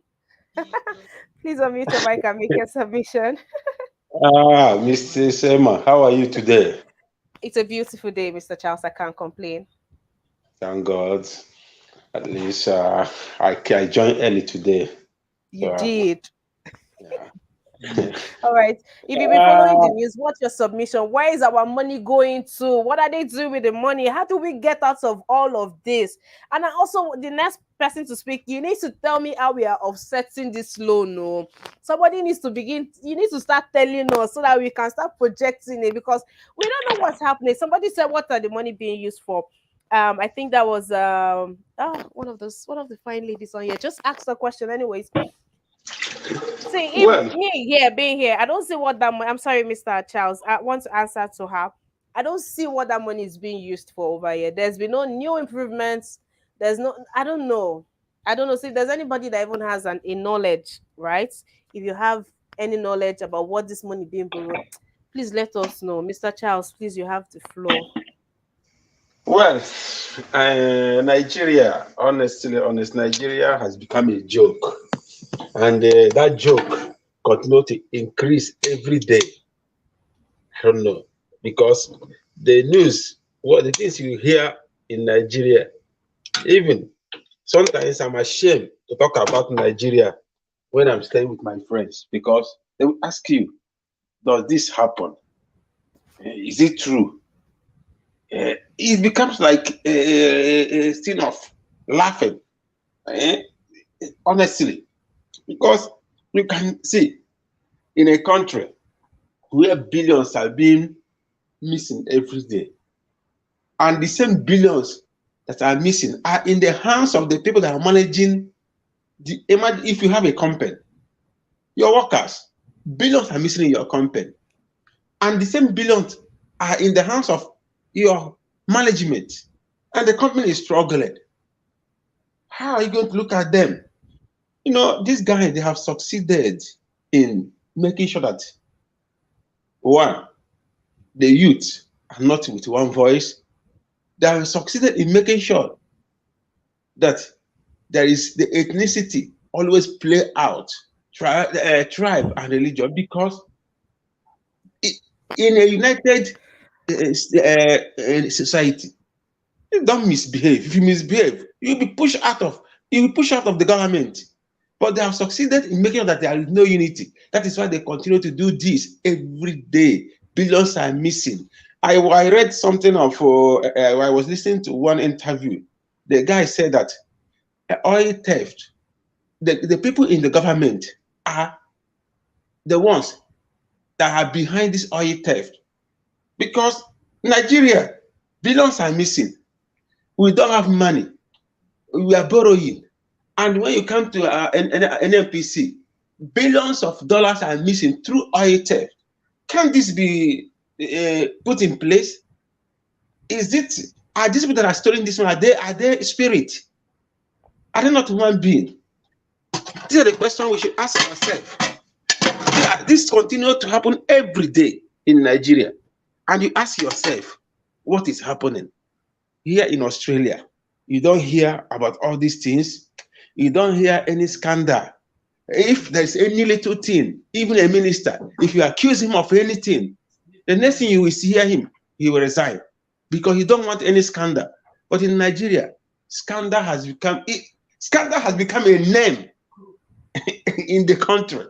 Speaker 1: Please unmute your mic and make your submission.
Speaker 6: Mr. Sema, how are you today?
Speaker 1: It's a beautiful day, Mr. Charles. I can't complain.
Speaker 6: Thank God. At least I joined early today.
Speaker 1: You
Speaker 6: So,
Speaker 1: did.
Speaker 6: yeah.
Speaker 1: All right. If you've been following the news, what's your submission? Where is our money going to? What are they doing with the money? How do we get out of all of this? And I also, the next person to speak, you need to tell me how we are offsetting this loan. No, somebody needs to begin. You need to start telling us so that we can start projecting it because we don't know what's happening. Somebody said, "What are the money being used for?" I think that was one of the fine ladies on here. Just ask the question, anyways. See, if
Speaker 6: Well,
Speaker 1: me here being here, I don't see what that money. I'm sorry, Mr. Charles. I want to answer to her. I don't see what that money is being used for over here. There's been no new improvements. There's no. I don't know. I don't know. See, if there's anybody that even has a knowledge, right? If you have any knowledge about what this money being borrowed, please let us know, Mr. Charles. Please, you have the floor.
Speaker 6: well, Nigeria, honest, Nigeria has become a joke. And that joke continue to increase every day. I don't know. Because the news, what the things you hear in Nigeria, even sometimes I'm ashamed to talk about Nigeria when I'm staying with my friends because they will ask you, does this happen? Is it true? It becomes like a scene of laughing, eh? Honestly, because you can see in a country where billions are being missing every day, and the same billions that are missing are in the hands of the people that are managing the. Imagine if you have a company, your workers, billions are missing in your company, and the same billions are in the hands of your management, and the company is struggling. How are you going to look at them? You know, these guys, they have succeeded in making sure that one, the youth are not with one voice. They have succeeded in making sure that there is the ethnicity always play out, tribe and religion, because in a united society, you don't misbehave. If you misbehave, you'll be pushed out of the government. But they have succeeded in making sure that there is no unity. That is why they continue to do this every day. Billions are missing. I read something of, I was listening to one interview. The guy said that oil theft, the people in the government are the ones that are behind this oil theft. Because Nigeria, billions are missing. We don't have money. We are borrowing. And when you come to NNPC, billions of dollars are missing through oil theft. Can this be put in place? Are these people that are stealing this money, are they spirit? Are they not human beings? These are the questions we should ask ourselves. This continues to happen every day in Nigeria. And you ask yourself, what is happening? Here in Australia, you don't hear about all these things. You don't hear any scandal. If there's any little thing, even a minister, if you accuse him of anything, the next thing you will hear him, he will resign because he don't want any scandal. But in Nigeria, scandal has become a name in the country.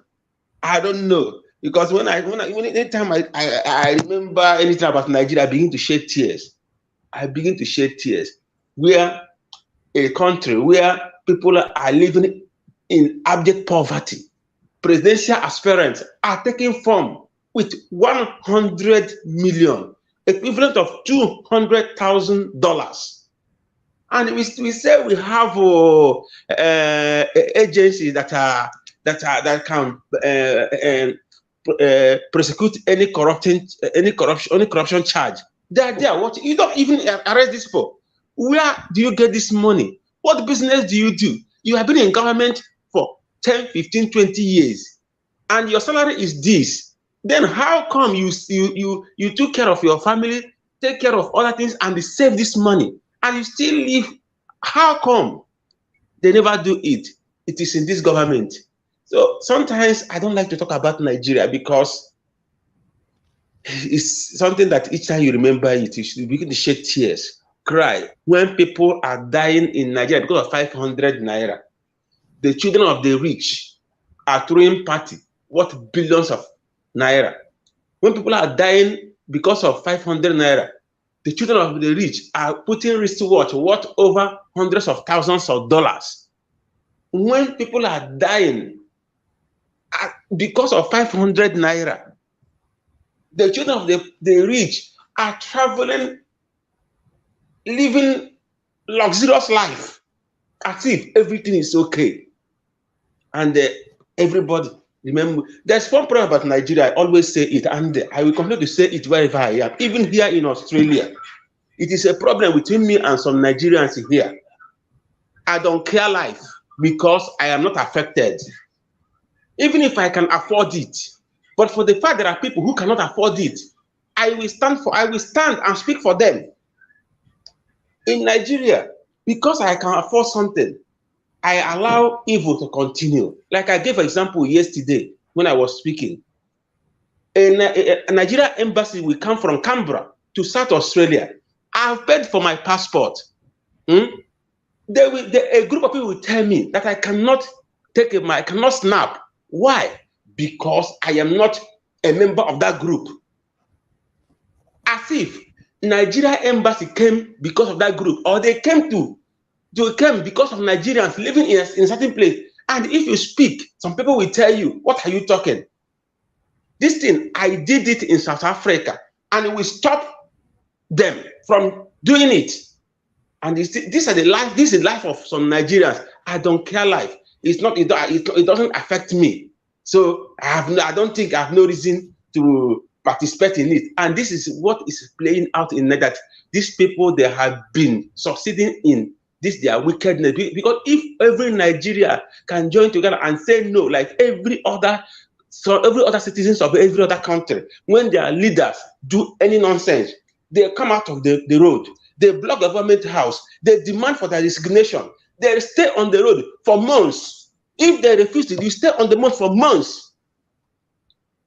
Speaker 6: I don't know, because anytime I remember anything about Nigeria, I begin to shed tears. Where a country where people are living in abject poverty. Presidential aspirants are taking form with 100 million, equivalent of $200,000. And we say we have agencies that can prosecute any corruption charge. They are there. What you don't even arrest this for? Where do you get this money? What business do you do? You have been in government for 10, 15, 20 years, and your salary is this. Then how come you took care of your family, take care of other things, and they save this money, and you still live? How come they never do it? It is in this government. So sometimes I don't like to talk about Nigeria because it's something that each time you remember it, you should begin to shed tears, cry when people are dying in Nigeria because of 500 naira. The children of the rich are throwing party worth billions of naira. When people are dying because of 500 naira, the children of the rich are putting wristwatch worth over hundreds of thousands of dollars. When people are dying because of 500 naira, the children of the rich are traveling, living luxurious life as if everything is okay. And everybody, remember, there's one problem about Nigeria. I always say it, and I will continue to say it wherever I am, even here in Australia. It is a problem between me and some Nigerians here. I don't care life because I am not affected, even if I can afford it. But for the fact there are people who cannot afford it, I will stand and speak for them. In Nigeria, because I can afford something, I allow evil to continue. Like I gave an example yesterday when I was speaking. A Nigeria embassy will come from Canberra to South Australia. I've paid for my passport. A group of people will tell me that I cannot I cannot snap. Why? Because I am not a member of that group. As if Nigeria embassy came because of that group, or they came because of Nigerians living in a certain place. And if you speak, some people will tell you, what are you talking? This thing, I did it in South Africa, and it will stop them from doing it. And this is the life of some Nigerians. I don't care life. It's not. It doesn't affect me. So I don't think I have no reason to participate in it. And this is what is playing out in that these people, they have been succeeding in this their wickedness. Because if every Nigeria can join together and say no, like every other citizens of every other country, when their leaders do any nonsense, they come out of the road, they block government house, they demand for their resignation, they stay on the road for months. If they refuse to, you stay on the road for months.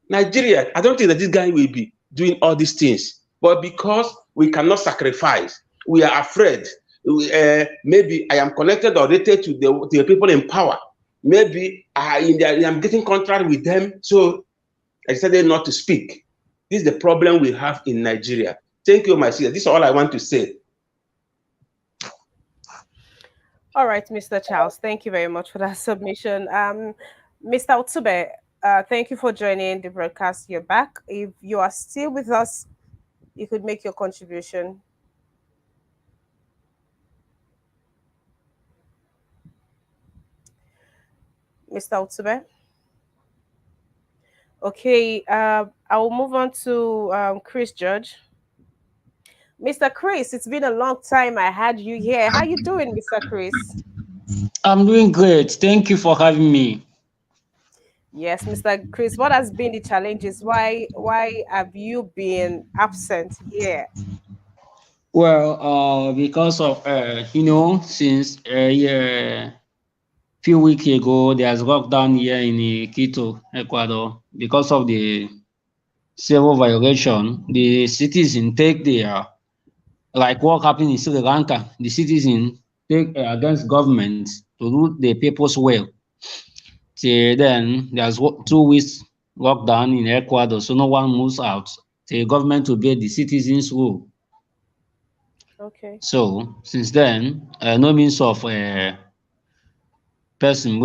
Speaker 6: Nigeria, I don't think that this guy will be doing all these things, but because we cannot sacrifice, we are afraid. Maybe I am connected or related to the people in power. Maybe I'm getting contract with them, so I decided not to speak. This is the problem we have in Nigeria. Thank you, my sister. This is all I want to say.
Speaker 1: All right, Mr. Charles, thank you very much for that submission. Mr. Otsube, thank you for joining the broadcast. You're back. If you are still with us, you could make your contribution. Mr. Otsube. Okay, I will move on to Chris Judge. Mr. Chris, it's been a long time I had you here. How you doing, Mr. Chris?
Speaker 7: I'm doing great. Thank you for having me.
Speaker 1: Yes, Mr. Chris, what has been the challenges? Why have you been absent here?
Speaker 7: Well, because of since few weeks ago, there's lockdown here in Quito, Ecuador, because of the civil violation. The citizen take their, like what happened in Sri Lanka, the citizen take against government to do the people's will. Till then, there's 2 weeks lockdown in Ecuador, so no one moves out. The government will obey the citizens' rule.
Speaker 1: Okay.
Speaker 7: So since then, no means of person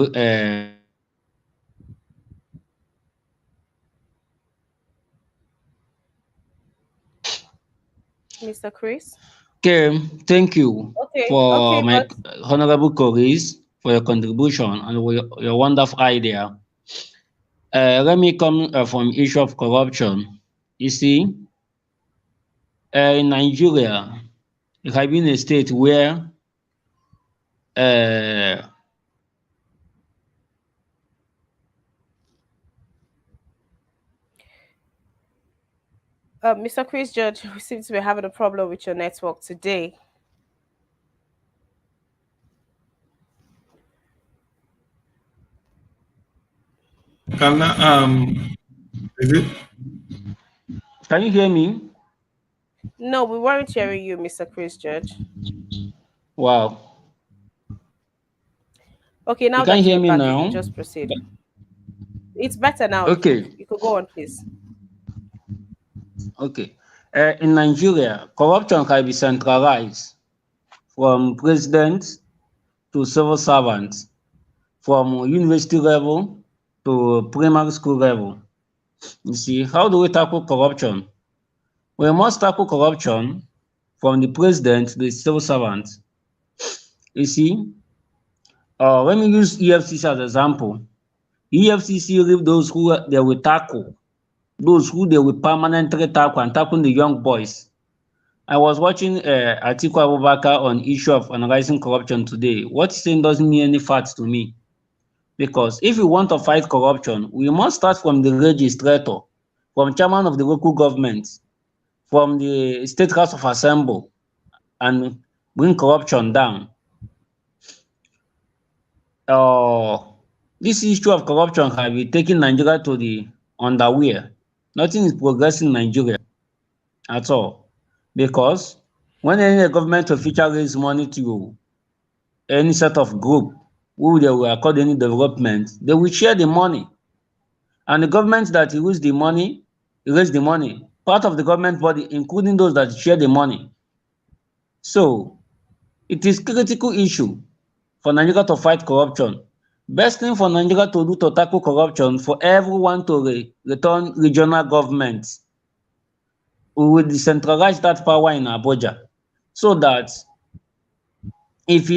Speaker 1: Mr. Chris.
Speaker 7: okay, thank you
Speaker 1: Okay,
Speaker 7: for
Speaker 1: okay,
Speaker 7: my
Speaker 1: but
Speaker 7: honorable colleagues for your contribution and your wonderful idea. Let me come from issue of corruption. You see, in Nigeria, it has been a state where uh,
Speaker 1: Mr. Chris Judge, we seem to be having a problem with your network today.
Speaker 2: Can is it?
Speaker 7: can you hear me?
Speaker 1: No, we weren't hearing you, Mr. Chris Judge.
Speaker 7: Wow.
Speaker 1: Okay,
Speaker 7: You
Speaker 1: now
Speaker 7: can
Speaker 1: that
Speaker 7: hear
Speaker 1: you're
Speaker 7: me
Speaker 1: back, you can
Speaker 7: now?
Speaker 1: just proceed. It's better now.
Speaker 7: Okay,
Speaker 1: You could go on, please.
Speaker 7: okay. In Nigeria, corruption can be centralized from president to civil servants, from university level to primary school level. You see, how do we tackle corruption? We must tackle corruption from the president to the civil servant. You see, let me use EFCC as example. EFCC leave those who they will tackle, those who they will permanently tackle and tackle the young boys. I was watching Atiku Abubakar on issue of analyzing corruption today. What he's saying doesn't mean any facts to me. Because if we want to fight corruption, we must start from the registrator, from chairman of the local government, from the state house of assembly, and bring corruption down. Uh, this issue of corruption has been taking Nigeria to the underwear. Nothing is progressing in Nigeria at all. Because when any government official raise money to any set of group who they will accord any development, they will share the money. And the government that raise the money, part of the government body, including those that share the money. So it is critical issue for Nigeria to fight corruption. Best thing for Nigeria to do to tackle corruption for everyone to return regional government. We will decentralize that power in Abuja so that if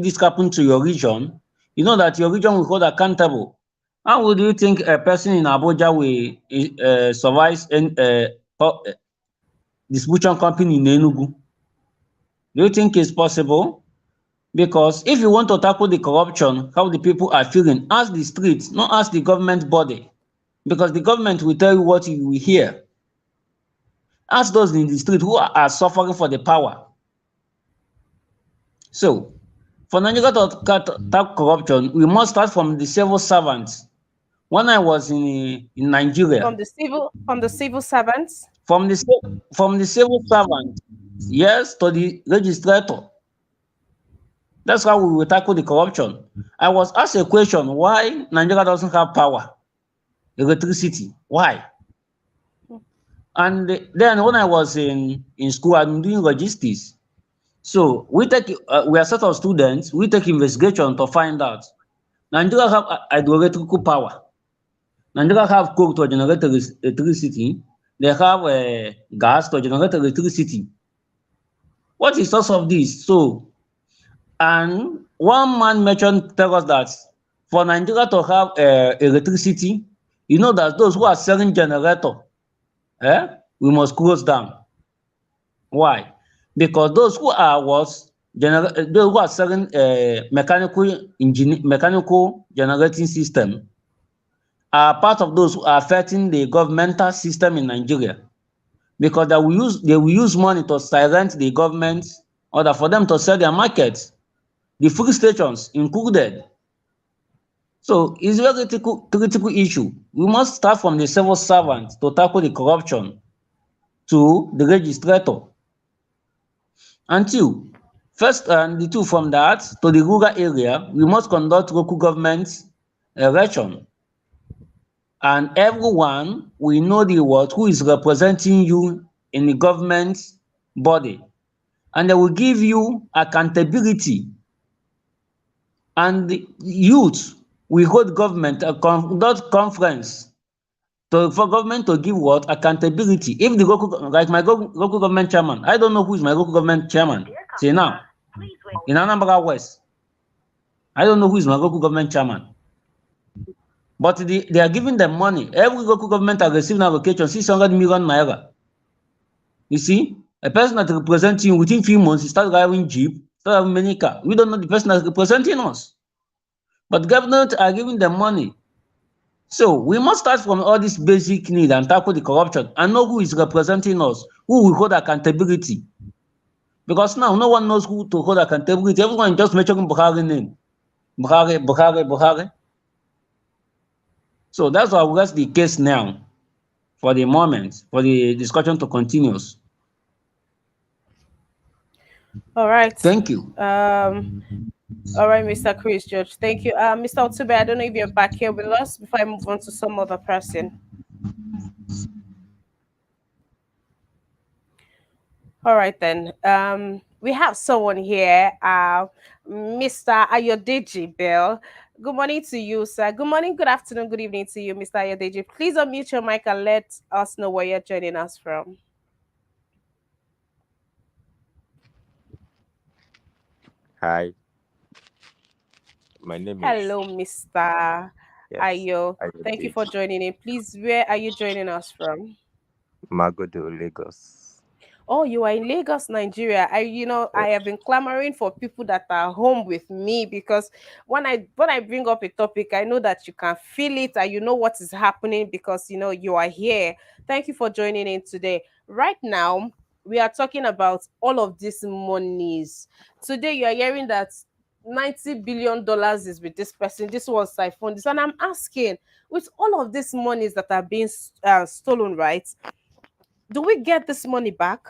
Speaker 7: this happen to your region, you know that your region will hold accountable. How would you think a person in Abuja will survive distribution company in Enugu? Do you think it's possible? Because if you want to tackle the corruption, how the people are feeling, ask the streets, not ask the government body. Because the government will tell you what you will hear. Ask those in the street who are suffering for the power. So, for Nigeria to tackle corruption, we must start from the civil servants. When I was in Nigeria,
Speaker 1: From the civil servants.
Speaker 7: from the civil servant, yes, to the registrator. That's how we will tackle the corruption. I was asked a question: why Nigeria doesn't have power, electricity? Why? And then when I was in school, I'm doing logistics. So we are a set of students. We take investigation to find out. Nigeria have hydroelectrical power. Nigeria have coal to generate electricity. They have gas to generate electricity. What is the source of this? So, and one man mentioned tell us that for Nigeria to have electricity, you know that those who are selling generator, we must close down. Why? Because those who are those who are selling mechanical generating system are part of those who are affecting the governmental system in Nigeria. Because they will use money to silence the government order for them to sell their markets, the food stations included. So it's a very critical issue. We must start from the civil servant to tackle the corruption to the registrator. And two, first and the two from that to the rural area, we must conduct local government election. And everyone will know the word who is representing you in the government body. And they will give you accountability And the youth, we hold government conduct conference for government to give what accountability. If the local, like my local government chairman, I don't know who is my local government chairman say now in Anambra West. I don't know who is my local government chairman, but they are giving them money. Every local government are receiving allocation 600 million naira. You see, a person that representing you within 3 months, he start driving jeep, start having many car. We don't know the person that's representing us, but government are giving them money. So we must start from all these basic needs and tackle the corruption and know who is representing us, who will hold accountability. Because now no one knows who to hold accountability. Everyone just mentioning Buhari name. Buhari. So that's why that's the case now for the moment, for the discussion to continue.
Speaker 1: All right.
Speaker 7: Thank you.
Speaker 1: All right, Mr. Chris George. Thank you. Mr. Otube, I don't know if you're back here with us before I move on to some other person. All right then. We have someone here, Mr. Ayodeji Bell. Good morning to you, sir. Good morning, good afternoon, good evening to you, Mr. Ayodeji. Please unmute your mic and let us know where you're joining us from.
Speaker 8: Hi, my name is
Speaker 1: Hello, Mr.
Speaker 8: yes,
Speaker 1: Ayo. Thank you for
Speaker 8: Ayodele
Speaker 1: joining in. Please, where are you joining us from?
Speaker 8: Magodo, Lagos.
Speaker 1: Oh, you are in Lagos, Nigeria. I
Speaker 8: Yes.
Speaker 1: have been clamoring for people that are home with me because when I bring up a topic, I know that you can feel it and you know what is happening because you are here. Thank you for joining in today. Right now, we are talking about all of these monies. Today, you are hearing that $90 billion is with this person. This was siphoned. This, and I'm asking, with all of these monies that are being stolen, right? Do we get this money back?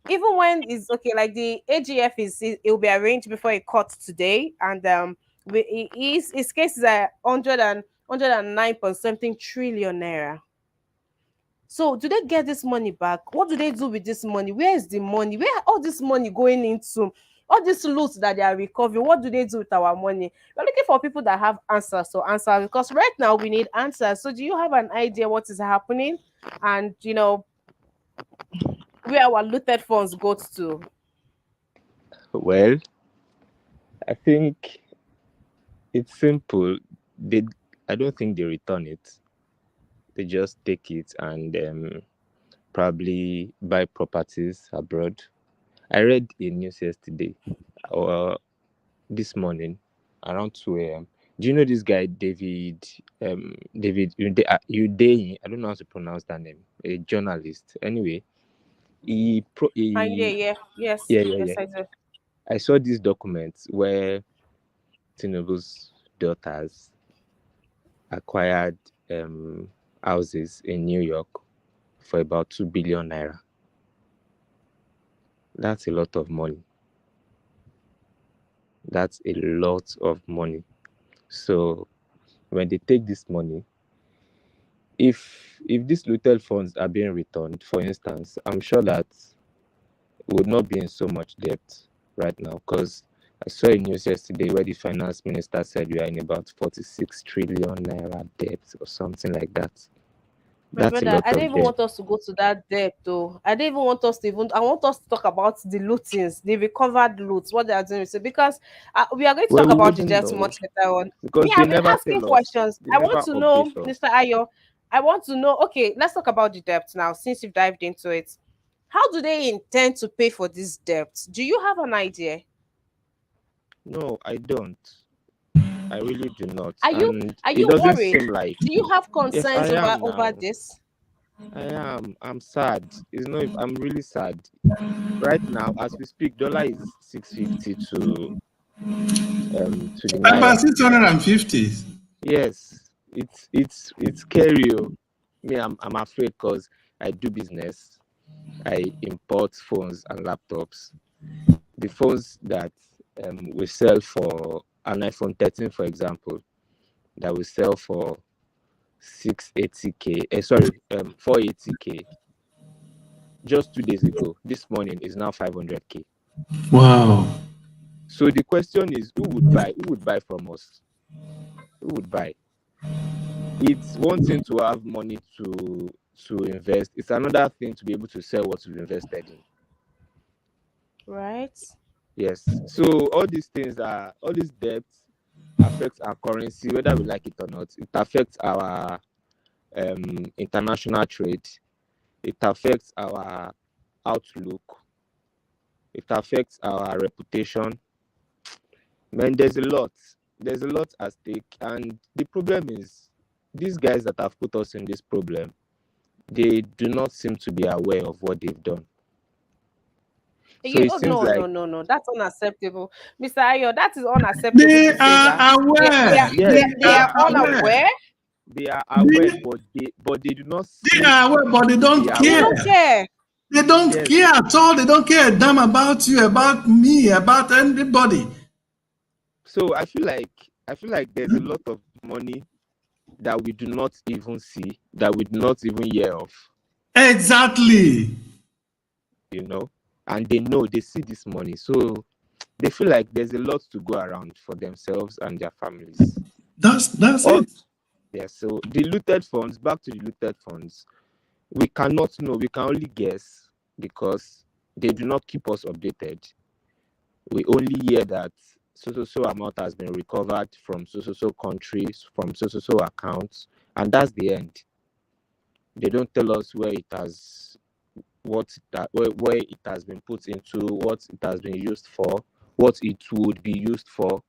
Speaker 1: Even when it's okay, like the AGF it will be arranged before a court today, and his case is at 109 point something trillion naira. So do they get this money back? What do they do with this money? Where is the money? Where all this money going into? All this loot that they are recovering, what do they do with our money? We're looking for people that have answers to answer because right now we need answers. So do you have an idea what is happening? And where our looted funds go to?
Speaker 8: Well, I think it's simple. They, I don't think they return it. They just take it and probably buy properties abroad. I read a news yesterday or this morning around 2 a.m. Do you know this guy David Udeyi? I don't know how to pronounce that name. A journalist. Anyway,
Speaker 1: And yeah,
Speaker 8: he
Speaker 1: yeah, yes,
Speaker 8: yeah, yeah,
Speaker 1: yes,
Speaker 8: yeah.
Speaker 1: I do.
Speaker 8: I saw this document where Tinubu's daughters acquired houses in New York for about 2 billion naira. That's a lot of money. That's a lot of money. So when they take this money, if these looted funds are being returned, for instance, I'm sure that we would not be in so much debt right now because I saw a news yesterday where the finance minister said we are in about 46 trillion naira debt or something like that.
Speaker 1: My
Speaker 8: That's a
Speaker 1: brother,
Speaker 8: lot
Speaker 1: I don't
Speaker 8: of
Speaker 1: even
Speaker 8: debt.
Speaker 1: want us to go to that depth though. I don't even want us to even I want us to talk about the lootings, the recovered loot, what they are doing. So because we are going to
Speaker 8: Well,
Speaker 1: talk
Speaker 8: we
Speaker 1: about the
Speaker 8: wouldn't
Speaker 1: debt
Speaker 8: know
Speaker 1: much later on. Me,
Speaker 8: because they
Speaker 1: I've been
Speaker 8: never
Speaker 1: asking
Speaker 8: tell us.
Speaker 1: questions.
Speaker 8: They
Speaker 1: I want
Speaker 8: never
Speaker 1: to know,
Speaker 8: update
Speaker 1: Mr.
Speaker 8: us.
Speaker 1: Ayo, I want to know, okay, let's talk about the debt now, since you've dived into it. How do they intend to pay for this debt? Do you have an idea?
Speaker 8: No, I don't. I really do not.
Speaker 1: Are you
Speaker 8: And
Speaker 1: are
Speaker 8: it
Speaker 1: you
Speaker 8: doesn't
Speaker 1: worried?
Speaker 8: seem like.
Speaker 1: Do you have
Speaker 8: Yes, I
Speaker 1: concerns over
Speaker 8: am
Speaker 1: over
Speaker 8: now.
Speaker 1: this?
Speaker 8: I am. I'm sad. It's not. I'm really sad. Right now, as we speak, dollar is 650 to the
Speaker 2: About
Speaker 8: naira.
Speaker 2: 650.
Speaker 8: Yes, it's scary. Oh. Me, I'm afraid because I do business. I import phones and laptops. The phones that we sell for an iPhone 13, for example, that we sell for 680k. Sorry, 480k. Just 2 days ago, this morning is now 500k.
Speaker 2: Wow.
Speaker 8: So the question is, who would buy? Who would buy from us? Who would buy? It's one thing to have money to invest. It's another thing to be able to sell what you've invested in.
Speaker 1: Right.
Speaker 8: Yes. So all these debt affects our currency, whether we like it or not. It affects our international trade. It affects our outlook. It affects our reputation. Man, there's a lot. There's a lot at stake. And the problem is, these guys that have put us in this problem, they do not seem to be aware of what they've done. So
Speaker 1: Yeah,
Speaker 8: it
Speaker 1: oh,
Speaker 8: seems
Speaker 1: no, no,
Speaker 8: like,
Speaker 1: no, no. That's unacceptable. Mr. Ayo, that is unacceptable
Speaker 2: They
Speaker 1: to say that.
Speaker 2: are aware.
Speaker 8: yes,
Speaker 1: They
Speaker 8: they
Speaker 1: are
Speaker 8: are aware.
Speaker 1: unaware.
Speaker 8: They are
Speaker 2: They,
Speaker 8: aware, but they do not
Speaker 2: they
Speaker 8: seem
Speaker 2: are aware, but they
Speaker 8: to be
Speaker 2: don't
Speaker 1: They
Speaker 8: aware.
Speaker 1: don't
Speaker 2: care.
Speaker 1: care.
Speaker 2: They don't
Speaker 8: Yes.
Speaker 2: care at all. They don't care a damn about you, about me, about anybody.
Speaker 8: So I feel like there's a lot of money that we do not even see, that we do not even hear of,
Speaker 2: Exactly.
Speaker 8: you know, and they see this money. So they feel like there's a lot to go around for themselves and their families.
Speaker 2: That's
Speaker 8: Oh,
Speaker 2: it.
Speaker 8: yeah. So the looted funds, back to the looted funds, we cannot know. We can only guess because they do not keep us updated. We only hear that so amount has been recovered from so countries, from so accounts, and that's the end. They don't tell us where it has where it has been put into, what it has been used for, what it would be used for.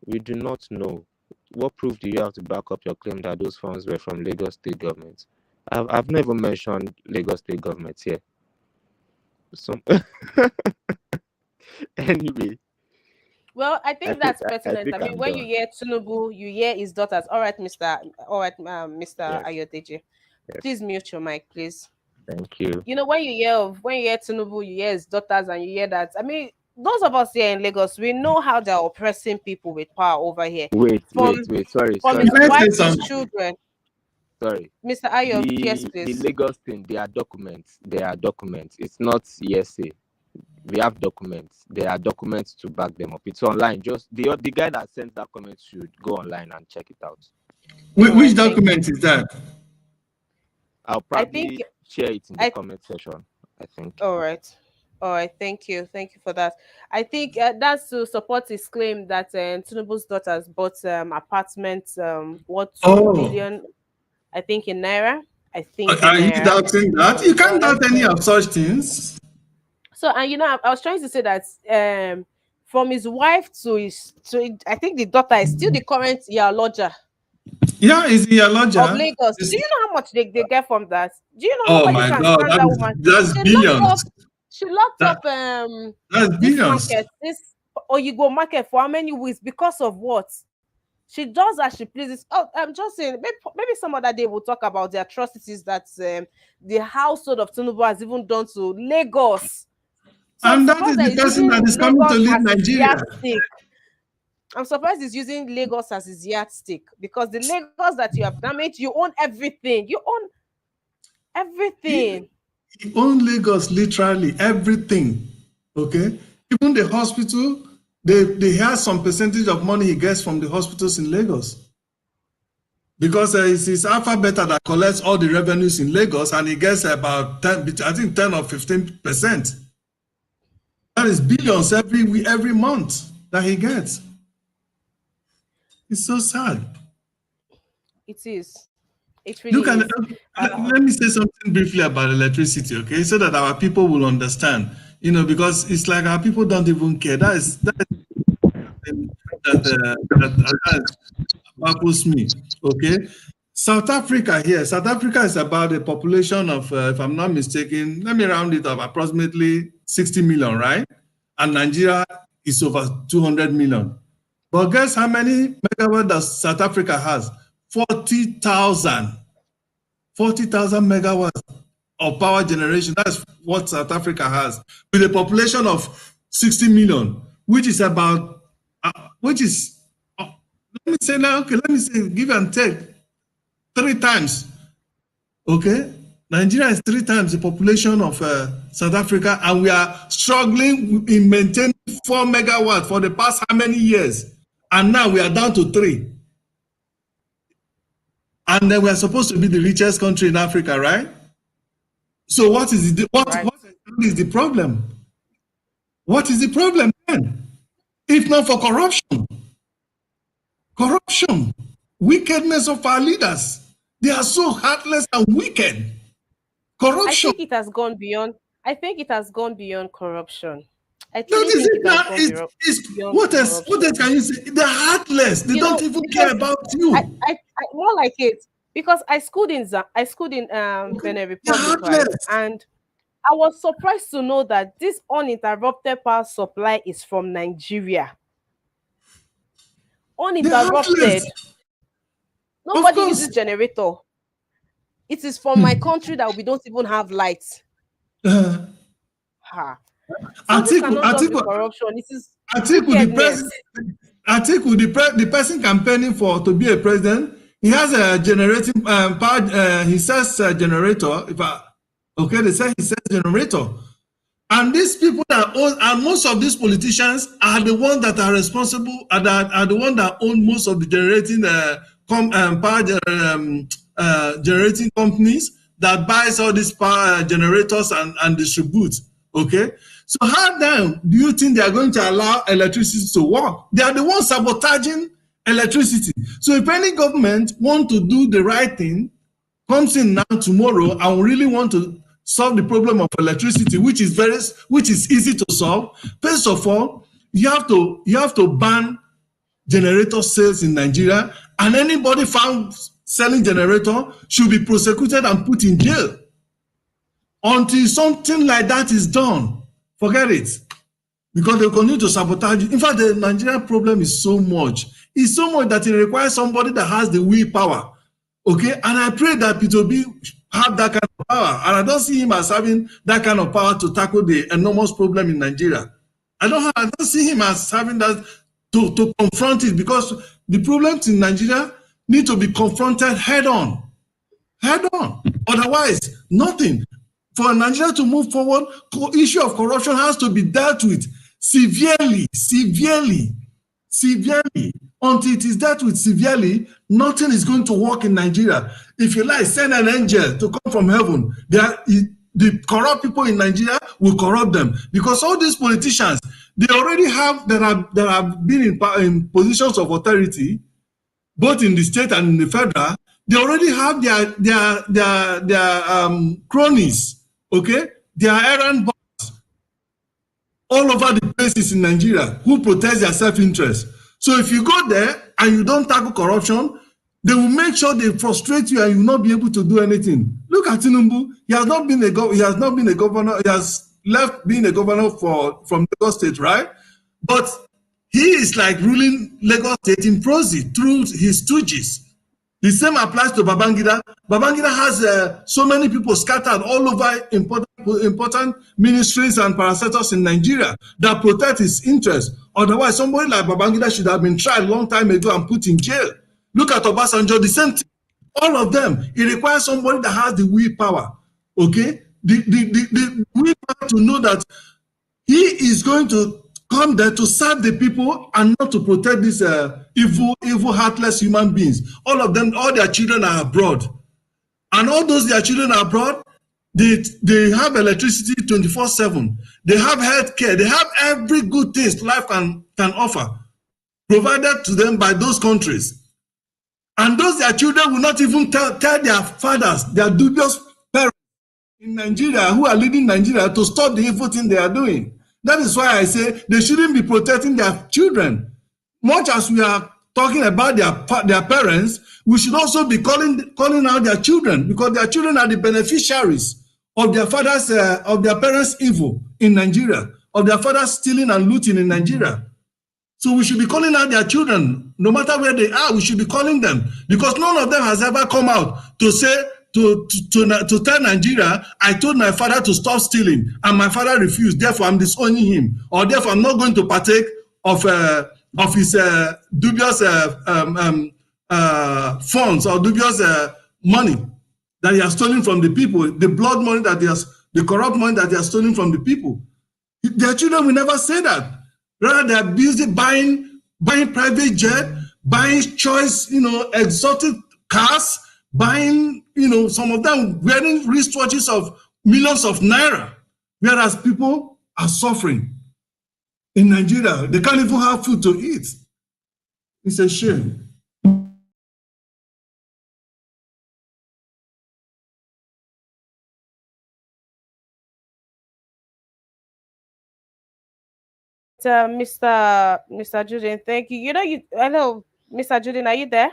Speaker 8: We do not know. What proof do you have to back up your claim that those funds were from Lagos State government? I've never mentioned Lagos State government here. So anyway,
Speaker 1: Well, I think that's
Speaker 8: I
Speaker 1: pertinent.
Speaker 8: think
Speaker 1: I mean,
Speaker 8: I'm
Speaker 1: when you
Speaker 8: done.
Speaker 1: hear Tinubu, you hear his daughters. All right, Mr.
Speaker 8: Yes,
Speaker 1: Ayodeji,
Speaker 8: yes.
Speaker 1: please mute your mic, please.
Speaker 8: Thank you.
Speaker 1: You know, when you hear Tinubu, you hear his daughters, and you hear that. I mean, those of us here in Lagos, we know how they're oppressing people with power over here.
Speaker 8: Wait.
Speaker 1: From
Speaker 8: Sorry.
Speaker 1: his
Speaker 2: Can I
Speaker 1: wife
Speaker 2: say
Speaker 1: to his
Speaker 2: something?
Speaker 1: children.
Speaker 8: Sorry.
Speaker 1: Mr. Ayo, yes,
Speaker 8: The
Speaker 1: please.
Speaker 8: Lagos thing, they are documents. It's not hearsay. We have documents. There are documents to back them up. It's online. Just the guy that sent that comment should go online and check it out.
Speaker 1: All
Speaker 2: Which
Speaker 1: right, thank
Speaker 2: document is that?
Speaker 8: I'll
Speaker 1: I think
Speaker 8: probably share it in the
Speaker 1: I
Speaker 8: comment section, I think.
Speaker 1: all right. All right, thank you for that. I think that's to support his claim that Tinubu's daughters bought apartments worth 2 billion,
Speaker 2: Oh,
Speaker 1: I think in naira. I think in
Speaker 2: are you
Speaker 1: naira.
Speaker 2: doubting that? You can't
Speaker 1: Dollars.
Speaker 2: doubt any of such things.
Speaker 1: So, and I was trying to say that from his wife I think the daughter is still the current lodger
Speaker 2: Yeah, is he a
Speaker 1: of
Speaker 2: lodger?
Speaker 1: Lagos. Do you know how much they get from that? Do you know
Speaker 2: Oh
Speaker 1: nobody
Speaker 2: my
Speaker 1: can
Speaker 2: God,
Speaker 1: stand that woman?
Speaker 2: that's
Speaker 1: She locked up.
Speaker 2: billions.
Speaker 1: She locked
Speaker 2: That,
Speaker 1: up
Speaker 2: that's
Speaker 1: this
Speaker 2: billions.
Speaker 1: market, this Oyigo market for how many weeks because of what? She does as she pleases. Oh, I'm just saying, maybe some other day we'll talk about the atrocities that the household of Tinubu has even done to Lagos. So I'm
Speaker 2: And that is
Speaker 1: surprised that
Speaker 2: the
Speaker 1: he's
Speaker 2: person
Speaker 1: using
Speaker 2: that is coming to
Speaker 1: Lagos
Speaker 2: lead
Speaker 1: as his
Speaker 2: Nigeria.
Speaker 1: yardstick. I'm surprised he's using Lagos as his yardstick because the Lagos that you have damaged, you own everything. You own everything.
Speaker 2: He owns Lagos, literally everything. Okay? Even the hospital, they have some percentage of money he gets from the hospitals in Lagos. Because it's his Alpha Beta that collects all the revenues in Lagos and he gets about 10, I think 10 or 15%. That is billions every month that he gets. It's so sad.
Speaker 1: It is. It
Speaker 2: You
Speaker 1: really
Speaker 2: can
Speaker 1: is.
Speaker 2: let me say something briefly about electricity, okay, so that our people will understand. Because it's like our people don't even care. That baffles me. Okay, South Africa is about a population of, if I'm not mistaken, let me round it up, approximately 60 million, right? And Nigeria is over 200 million. But guess how many megawatts does South Africa has? 40,000 megawatts of power generation. That's what South Africa has, with a population of 60 million, which is about, let me say now, okay, let me say, give and take, 3 times. Okay? Nigeria is 3 times the population of South Africa, and we are struggling in maintaining 4 megawatts for the past how many years? And now we are down to 3. And then we are supposed to be the richest country in Africa, right? So what is the problem? What is the problem then? If not for corruption. Corruption. Wickedness of our leaders. They are so heartless and wicked. Corruption.
Speaker 1: I think it has gone beyond. I think it has gone beyond corruption. I
Speaker 2: That
Speaker 1: truly
Speaker 2: is
Speaker 1: think
Speaker 2: it
Speaker 1: it
Speaker 2: now.
Speaker 1: has gone beyond
Speaker 2: What else
Speaker 1: corruption.
Speaker 2: can you say? They're heartless. They
Speaker 1: You
Speaker 2: don't
Speaker 1: know,
Speaker 2: even care
Speaker 1: because
Speaker 2: about you.
Speaker 1: I more like it because I schooled in
Speaker 2: Okay?
Speaker 1: Benin
Speaker 2: They're
Speaker 1: Republic, right?
Speaker 2: heartless.
Speaker 1: And I was surprised to know that this uninterrupted power supply is from Nigeria.
Speaker 2: They're heartless.
Speaker 1: Uninterrupted.
Speaker 2: Of
Speaker 1: Nobody
Speaker 2: course.
Speaker 1: uses generator. It is from my country that we don't even have lights.
Speaker 2: Uh,
Speaker 1: Ha. So this cannot just be corruption. It is
Speaker 2: Atiku,
Speaker 1: wickedness.
Speaker 2: the person campaigning to be a president, he has a generating power. He says generator. They say he says generator. And these people that own, and most of these politicians are the ones that are responsible, are the ones that own most of the generating power generating companies that buys all these power generators and distributes. Okay, so how then do you think they are going to allow electricity to work? They are the ones sabotaging electricity. So if any government want to do the right thing, comes in now tomorrow and really want to solve the problem of electricity, which is easy to solve. First of all, you have to ban generator sales in Nigeria, and anybody found selling generator should be prosecuted and put in jail. Until something like that is done, forget it, because they continue to sabotage it. In fact, the Nigerian problem is so much. It's so much that it requires somebody that has the willpower. Okay, and I pray that P2B have that kind of power, and I don't see him as having that kind of power to tackle the enormous problem in Nigeria. I don't see him as having that to confront it, because the problems in Nigeria need to be confronted head on. Otherwise, nothing. For Nigeria to move forward, the issue of corruption has to be dealt with severely. Until it is dealt with severely, nothing is going to work in Nigeria. If you like, send an angel to come from heaven. The corrupt people in Nigeria will corrupt them, because all these politicians, they already have that have been in positions of authority, both in the state and in the federal. They already have their cronies, okay, their errand boys all over the places in Nigeria who protect their self-interest. So if you go there and you don't tackle corruption, they will make sure they frustrate you and you will not be able to do anything. Look at Tinubu. He has not been a governor. He has left being a governor from Lagos State, right? But he is like ruling Lagos State in prosy through his stooges. The same applies to Babangida. Babangida has so many people scattered all over important ministries and parastatals in Nigeria that protect his interests. Otherwise, somebody like Babangida should have been tried a long time ago and put in jail. Look at Obasanjo, the same thing. All of them, it requires somebody that has the willpower, okay? The willpower to know that he is going to come there to serve the people and not to protect these evil, heartless human beings. All of them, all their children are abroad. And all those their children are abroad, they have electricity 24/7. They have health care. They have every good thing life can offer, provided to them by those countries. And those their children will not even tell their fathers, their dubious parents in Nigeria who are leading Nigeria to stop the evil thing they are doing. That is why I say they shouldn't be protecting their children. Much as we are talking about their parents, we should also be calling out their children, because their children are the beneficiaries of their parents' evil in Nigeria, of their fathers stealing and looting in Nigeria. So we should be calling out their children, no matter where they are. We should be calling them, because none of them has ever come out to say to tell Nigeria, I told my father to stop stealing and my father refused, therefore I'm disowning him, or therefore I'm not going to partake of his dubious funds or dubious money that he has stolen from the people, the blood money the corrupt money that he has stolen from the people. Their children will never say that. Rather, they're busy buying private jet, buying choice, exotic cars, buying, some of them wearing wristwatches of millions of naira, whereas people are suffering in Nigeria. They can't even have food to eat. It's a shame.
Speaker 1: Mr. Juden, thank you. Hello, Mr. Juden, are you there?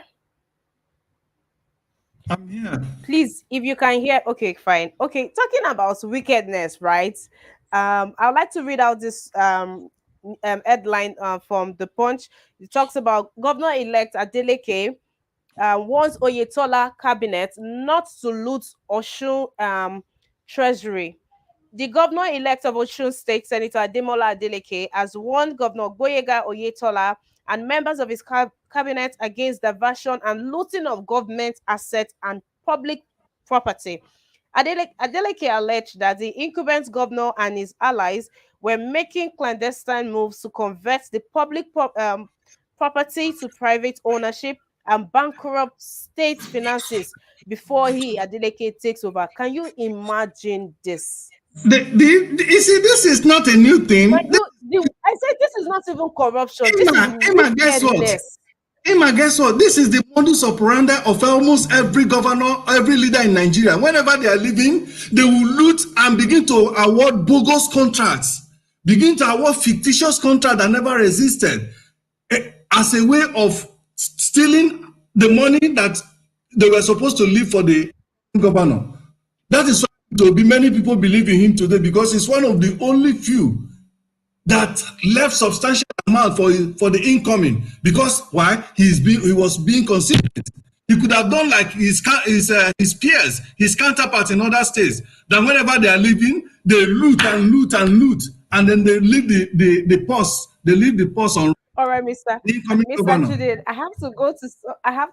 Speaker 2: I'm here.
Speaker 1: Please, if you can hear, okay, fine. Okay, talking about wickedness, right? I would like to read out this headline from the Punch. It talks about Governor-elect Adeleke warns Oyetola cabinet not to loot Osun treasury. The governor-elect of Osun State, Senator Ademola Adeleke, has warned Governor Gboyega Oyetola and members of his cabinet against diversion and looting of government assets and public property. Adeleke alleged that the incumbent governor and his allies were making clandestine moves to convert the public property to private ownership and bankrupt state finances before Adeleke, takes over. Can you imagine this?
Speaker 2: You see, this is not a new
Speaker 1: But
Speaker 2: thing.
Speaker 1: I said this is not even corruption. This is
Speaker 2: Emma, guess what?
Speaker 1: wickedness.
Speaker 2: Emma, guess what? This is the modus operandi of almost every governor, every leader in Nigeria. Whenever they are leaving, they will loot and begin to award bogus contracts, begin to award fictitious contracts that never existed, as a way of stealing the money that they were supposed to leave for the governor. That is why there will be many people believe in him today, because he's one of the only few that left substantial amount for the incoming. Because why? He was being consistent. He could have done like his peers, his counterparts in other states, that whenever they are leaving, they loot and loot and loot, and then they leave the post. They leave the post on
Speaker 1: All right, Mr.
Speaker 2: the incoming
Speaker 1: Mr.
Speaker 2: governor.
Speaker 1: Judith, I have to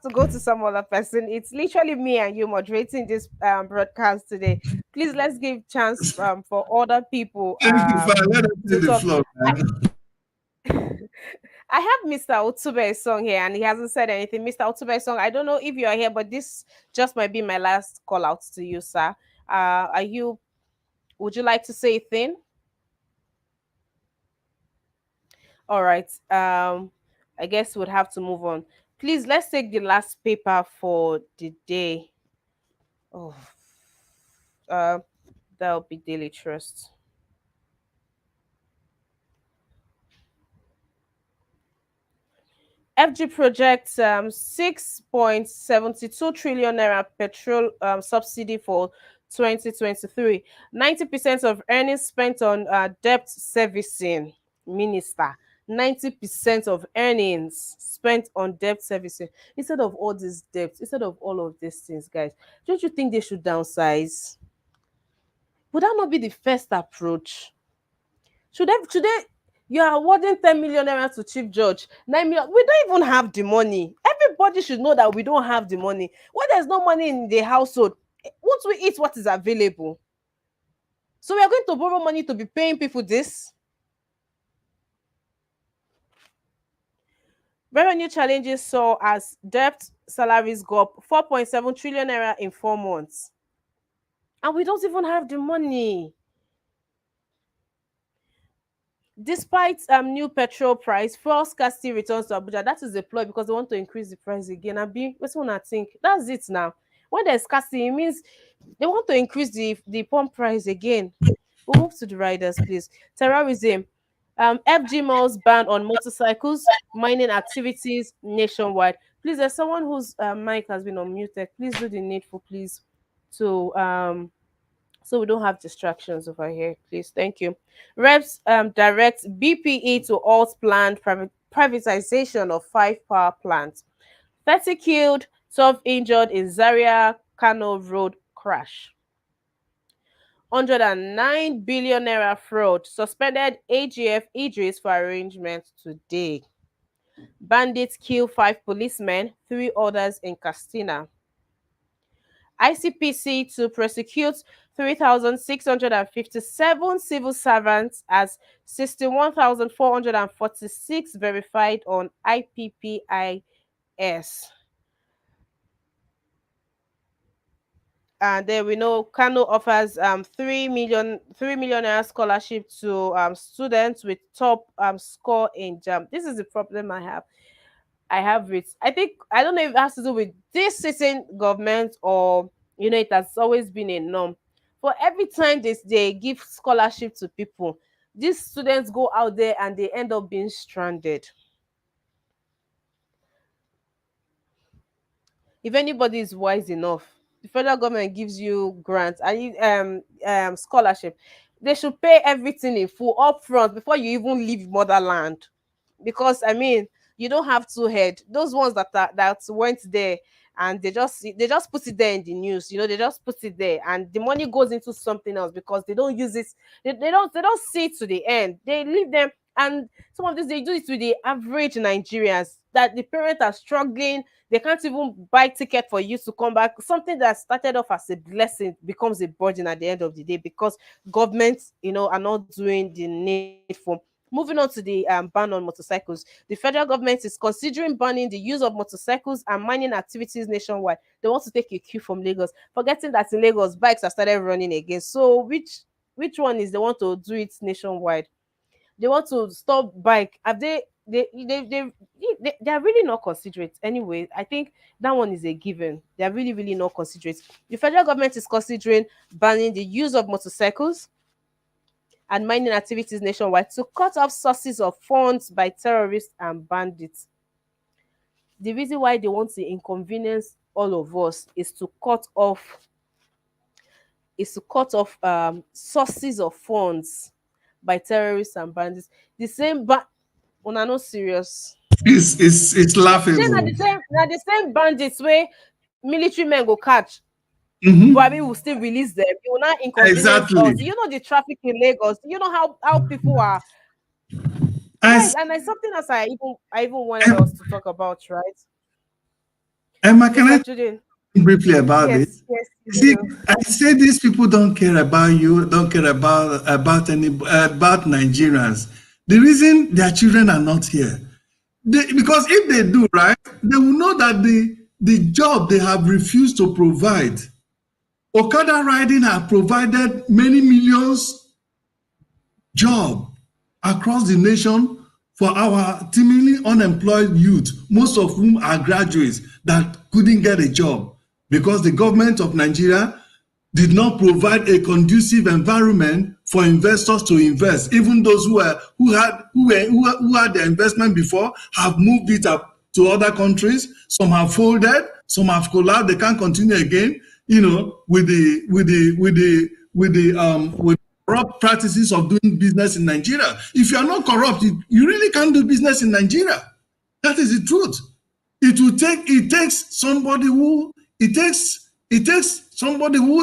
Speaker 1: go to some other person. It's literally me and you moderating this broadcast today. Please let's give chance for other people
Speaker 2: Thank you, for let us
Speaker 1: to
Speaker 2: take the
Speaker 1: talk.
Speaker 2: floor,
Speaker 1: I,
Speaker 2: man.
Speaker 1: I have Mr. Otube's song here and he hasn't said anything. Mr. Otube's song, I don't know if you are here, but this just might be my last call out to you, sir. Would you like to say a thing? All right. I guess we'd have to move on. Please, let's take the last paper for the day. Oh, uh, that'll be Daily Trust. FG projects 6.72 trillion naira petrol subsidy for 2023. 90% of earnings spent on debt servicing. Minister, 90% of earnings spent on debt servicing. Instead of all these debts, instead of all of these things, guys, don't you think they should downsize? Would that not be the first approach? Should they you are awarding 10 million naira to chief judge, 9 million? We don't even have the money. Everybody should know that we don't have the money. When there's no money in the household, won't we eat what is available? So we are going to borrow money to be paying people this. Revenue challenges saw as debt salaries go up 4.7 trillion naira in 4 months, and we don't even have the money. Despite new petrol price, fuel scarcity returns to Abuja. That is the ploy because they want to increase the price again. What's one I think? That's it now. When there's scarcity, it means they want to increase the pump price again. We'll move to the riders, please. Terrorism. FG malls ban on motorcycles, mining activities nationwide. Please, there's someone whose mic has been unmuted. Please do the needful, please, to so we don't have distractions over here, please. Thank you. Reps direct BPE to halt planned privatization of 5 power plants. 30 killed, 12 injured in Zaria Kano road crash. 109 billion naira fraud. Suspended AGF Idris for arrangement today. Bandits kill 5 policemen, 3 others in Castina. ICPC to prosecute 3,657 civil servants, as 61,446 verified on IPPIS. And then we know Kano offers 3 million naira scholarship to students with top score in JAM. This is the problem I have. With, I think, I don't know if it has to do with this sitting government, or it has always been a norm. For every time they give scholarship to people, these students go out there and they end up being stranded. If anybody is wise enough, the federal government gives you grants and scholarship, they should pay everything in full upfront before you even leave motherland. Because I mean, you don't have two head. Those ones that went there, and they just put it there in the news. They just put it there, and the money goes into something else because they don't use it. They don't see it to the end. They leave them, and some of this they do it with the average Nigerians, that the parents are struggling. They can't even buy ticket for you to come back. Something that started off as a blessing becomes a burden at the end of the day, because governments, are not doing the needful. Moving on to the ban on motorcycles, the federal government is considering banning the use of motorcycles and mining activities nationwide. They want to take a cue from Lagos, forgetting that in Lagos bikes have started running again. So which one is they want to do it nationwide? They want to stop bike. Have they are really not considerate anyway. I think that one is a given. They are really, really not considerate. The federal government is considering banning the use of motorcycles and mining activities nationwide to cut off sources of funds by terrorists and bandits. The reason why they want to inconvenience all of us is to cut off sources of funds by terrorists and bandits. The same una no serious.
Speaker 2: It's
Speaker 1: Shey na
Speaker 2: laughable.
Speaker 1: the same bandits wey military men go catch, but we
Speaker 2: Hmm.
Speaker 1: will still release them. You will not inconvenience us.
Speaker 2: Exactly.
Speaker 1: The traffic in Lagos. You know how people are. Guys,
Speaker 2: As
Speaker 1: and it's something else I even wanted us
Speaker 2: Em-
Speaker 1: to talk about, right?
Speaker 2: Emma, can I
Speaker 1: Mr.
Speaker 2: talk
Speaker 1: Juden.
Speaker 2: briefly about this?
Speaker 1: Yes, yes, you
Speaker 2: You see,
Speaker 1: do.
Speaker 2: I say these people don't care about you, don't care about Nigerians. The reason their children are not here, because if they do, right, they will know that the job they have refused to provide. Okada riding have provided many millions job across the nation for our teemingly unemployed youth, most of whom are graduates that couldn't get a job because the government of Nigeria did not provide a conducive environment for investors to invest. Even those who had their investment before have moved it up to other countries. Some have folded, some have collapsed. They can't continue again. With corrupt practices of doing business in Nigeria. If you are not corrupt, you really can't do business in Nigeria. That is the truth. It takes somebody who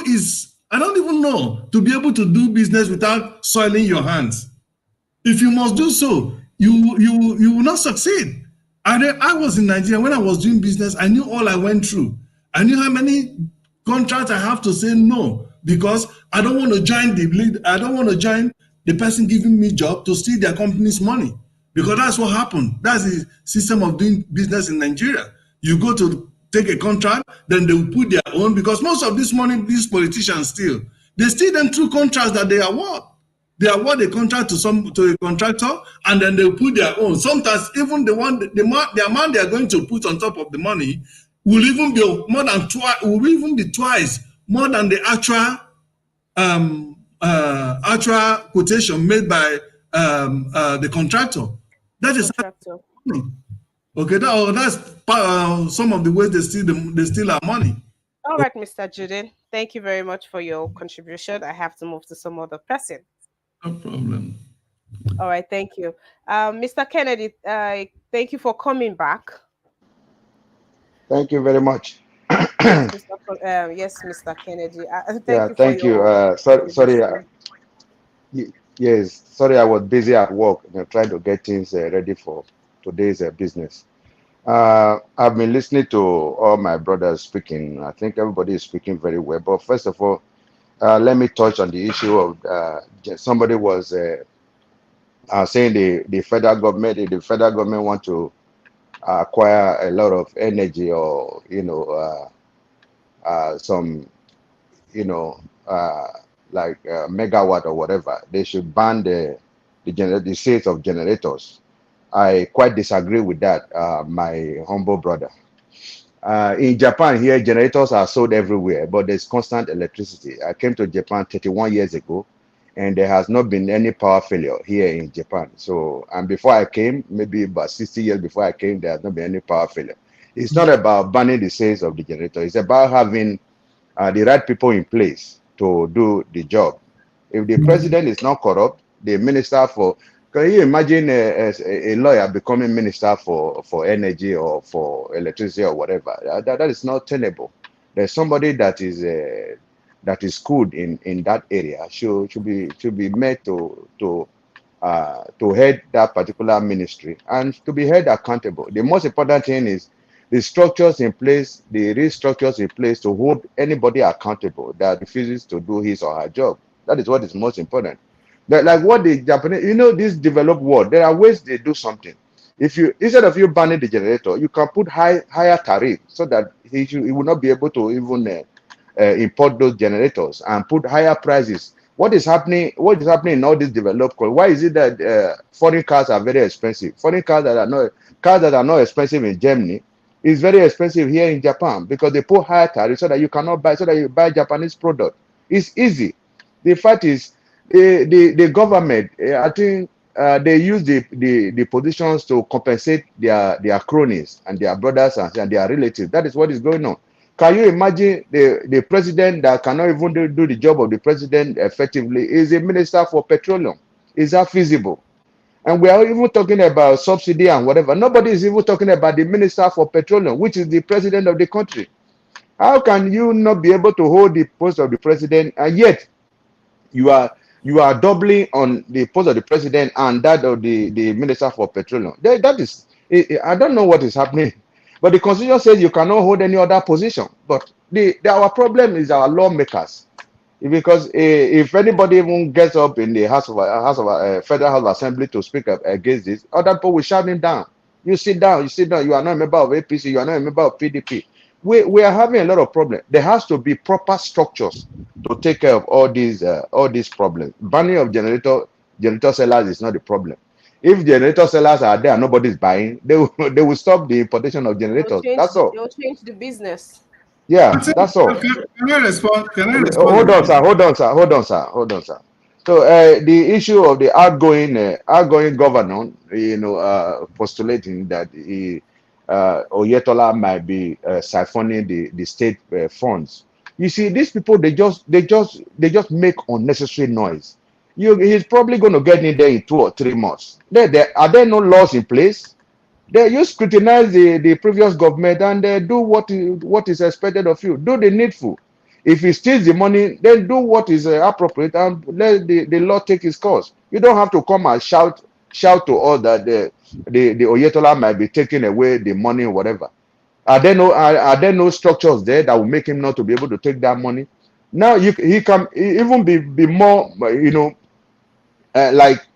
Speaker 2: is, I don't even know, to be able to do business without soiling your hands. If you must do so, you will not succeed. I was in Nigeria when I was doing business. I knew all I went through. I knew how many contracts I have to say no because I don't want to join the lead. I don't want to join the person giving me job to steal their company's money because that's what happened. That's the system of doing business in Nigeria. You go to take a contract, then they will put their own because most of this money, these politicians steal. They steal them through contracts that they award. They award a contract to a contractor, and then they put their own. Sometimes even the amount they are going to put on top of the money will even be more than twice. Will even be twice more than the actual quotation made by the contractor.
Speaker 1: The
Speaker 2: That is
Speaker 1: contractor.
Speaker 2: okay. That's some of the ways they steal our money.
Speaker 1: All right, Mr. Juden. Thank you very much for your contribution. I have to move to some other person.
Speaker 2: No problem.
Speaker 1: All right, thank you. Mr. Kennedy, thank you for coming back.
Speaker 5: Thank you very much.
Speaker 1: Yes, Mr. Kennedy. Thank
Speaker 5: Yeah,
Speaker 1: you for
Speaker 5: thank you.
Speaker 1: your
Speaker 5: Sorry.
Speaker 1: contribution.
Speaker 5: Yes, sorry, I was busy at work, trying to get things ready for today's business. I've been listening to all my brothers speaking. I think everybody is speaking very well. But first of all, let me touch on the issue of somebody was saying the federal government, if the federal government want to acquire a lot of energy, or some, you know uh, like megawatt or whatever, they should ban the sales of generators. I quite disagree with that, my humble brother. In Japan here, generators are sold everywhere, but there's constant electricity. I came to Japan 31 years ago, and there has not been any power failure here in Japan. So, and before I came, maybe about 60 years before I came, there has not been any power failure. It's not about banning the sales of the generator. It's about having the right people in place to do the job. If the president is not corrupt, the minister for, can you imagine a lawyer becoming minister for energy or for electricity or whatever? That is not tenable. There's somebody that is good in that area should be made to head that particular ministry and to be held accountable. The most important thing is the structures in place, the real structures in place to hold anybody accountable that refuses to do his or her job. That is what is most important. That, like what the Japanese, this developed world, there are ways they do something. If you, instead of you banning the generator, you can put higher tariff so that he will not be able to even import those generators and put higher prices. What is happening? What is happening in all these developed countries? Why is it that foreign cars are very expensive? Foreign cars that are not expensive in Germany is very expensive here in Japan because they put higher tariffs so that you cannot buy, so that you buy Japanese product. It's easy. The fact is, the government, I think they use the positions to compensate their cronies and their brothers and their relatives. That is what is going on. Can you imagine the president that cannot even do the job of the president effectively is a minister for petroleum? Is that feasible? And we are even talking about subsidy and whatever. Nobody is even talking about the minister for petroleum, which is the president of the country. How can you not be able to hold the post of the president, and yet you are doubling on the post of the president and that of the minister for petroleum? That is, I don't know what is happening, but the constitution says you cannot hold any other position. But our problem is our lawmakers, because if anybody even gets up in the Federal House of Assembly to speak up against this, other people will shout him down. You sit down, you sit down. You are not a member of APC, you are not a member of PDP. We are having a lot of problems. There has to be proper structures to take care of all these problems. Banning of generator sellers is not the problem. If generator sellers are there and nobody's buying, they will stop the importation of generators. That's all.
Speaker 1: They'll change the business.
Speaker 5: Yeah,
Speaker 2: Martin,
Speaker 5: that's all.
Speaker 2: can I respond? Can I respond a
Speaker 5: Hold on,
Speaker 2: little
Speaker 5: sir.
Speaker 2: bit?
Speaker 5: Hold on, sir. So the issue of the outgoing governor, postulating that Oyetola might be siphoning the state funds. You see, these people they just make unnecessary noise. He's probably going to get in there in 2 or 3 months. Are there no laws in place? You scrutinize the previous government and do what is expected of you. Do the needful. If he steals the money, then do what is appropriate and let the law take its course. You don't have to come and shout to us that the Oyetola might be taking away the money or whatever. Are there no structures there that will make him not to be able to take that money? Now he can even be more, like,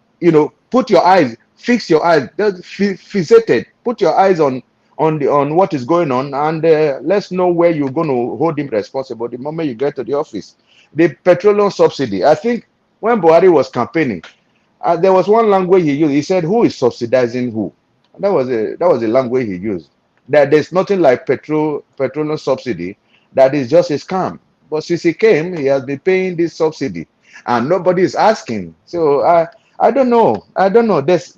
Speaker 5: put your eyes, fix your eyes, just fixated, put your eyes on what is going on, and let's know where you're going to hold him responsible the moment you get to the office. The petroleum subsidy, I think when Buhari was campaigning, there was one language he used. He said, who is subsidizing who? That was a language he used. That there's nothing like petroleum subsidy, that is just a scam. But since he came, he has been paying this subsidy and nobody is asking. So I don't know. There's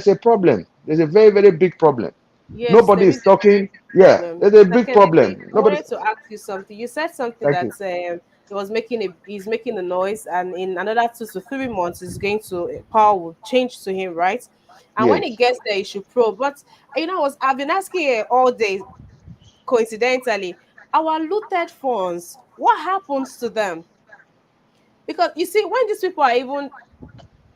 Speaker 5: a problem. There's a very, very big problem.
Speaker 1: Yes,
Speaker 5: Nobody
Speaker 1: there
Speaker 5: is
Speaker 1: is a very
Speaker 5: talking.
Speaker 1: big
Speaker 5: Yeah,
Speaker 1: problem.
Speaker 5: there's a big
Speaker 1: Secondly,
Speaker 5: problem.
Speaker 1: I
Speaker 5: Nobody.
Speaker 1: wanted to ask you something. You said something
Speaker 5: Thank
Speaker 1: that
Speaker 5: you.
Speaker 1: he's making a noise, and in another 2 to 3 months, is going to power will change to him, right? And when he
Speaker 5: Yes.
Speaker 1: gets there, he should probe. But I've been asking all day. Coincidentally, our looted phones, what happens to them? Because you see, when these people are even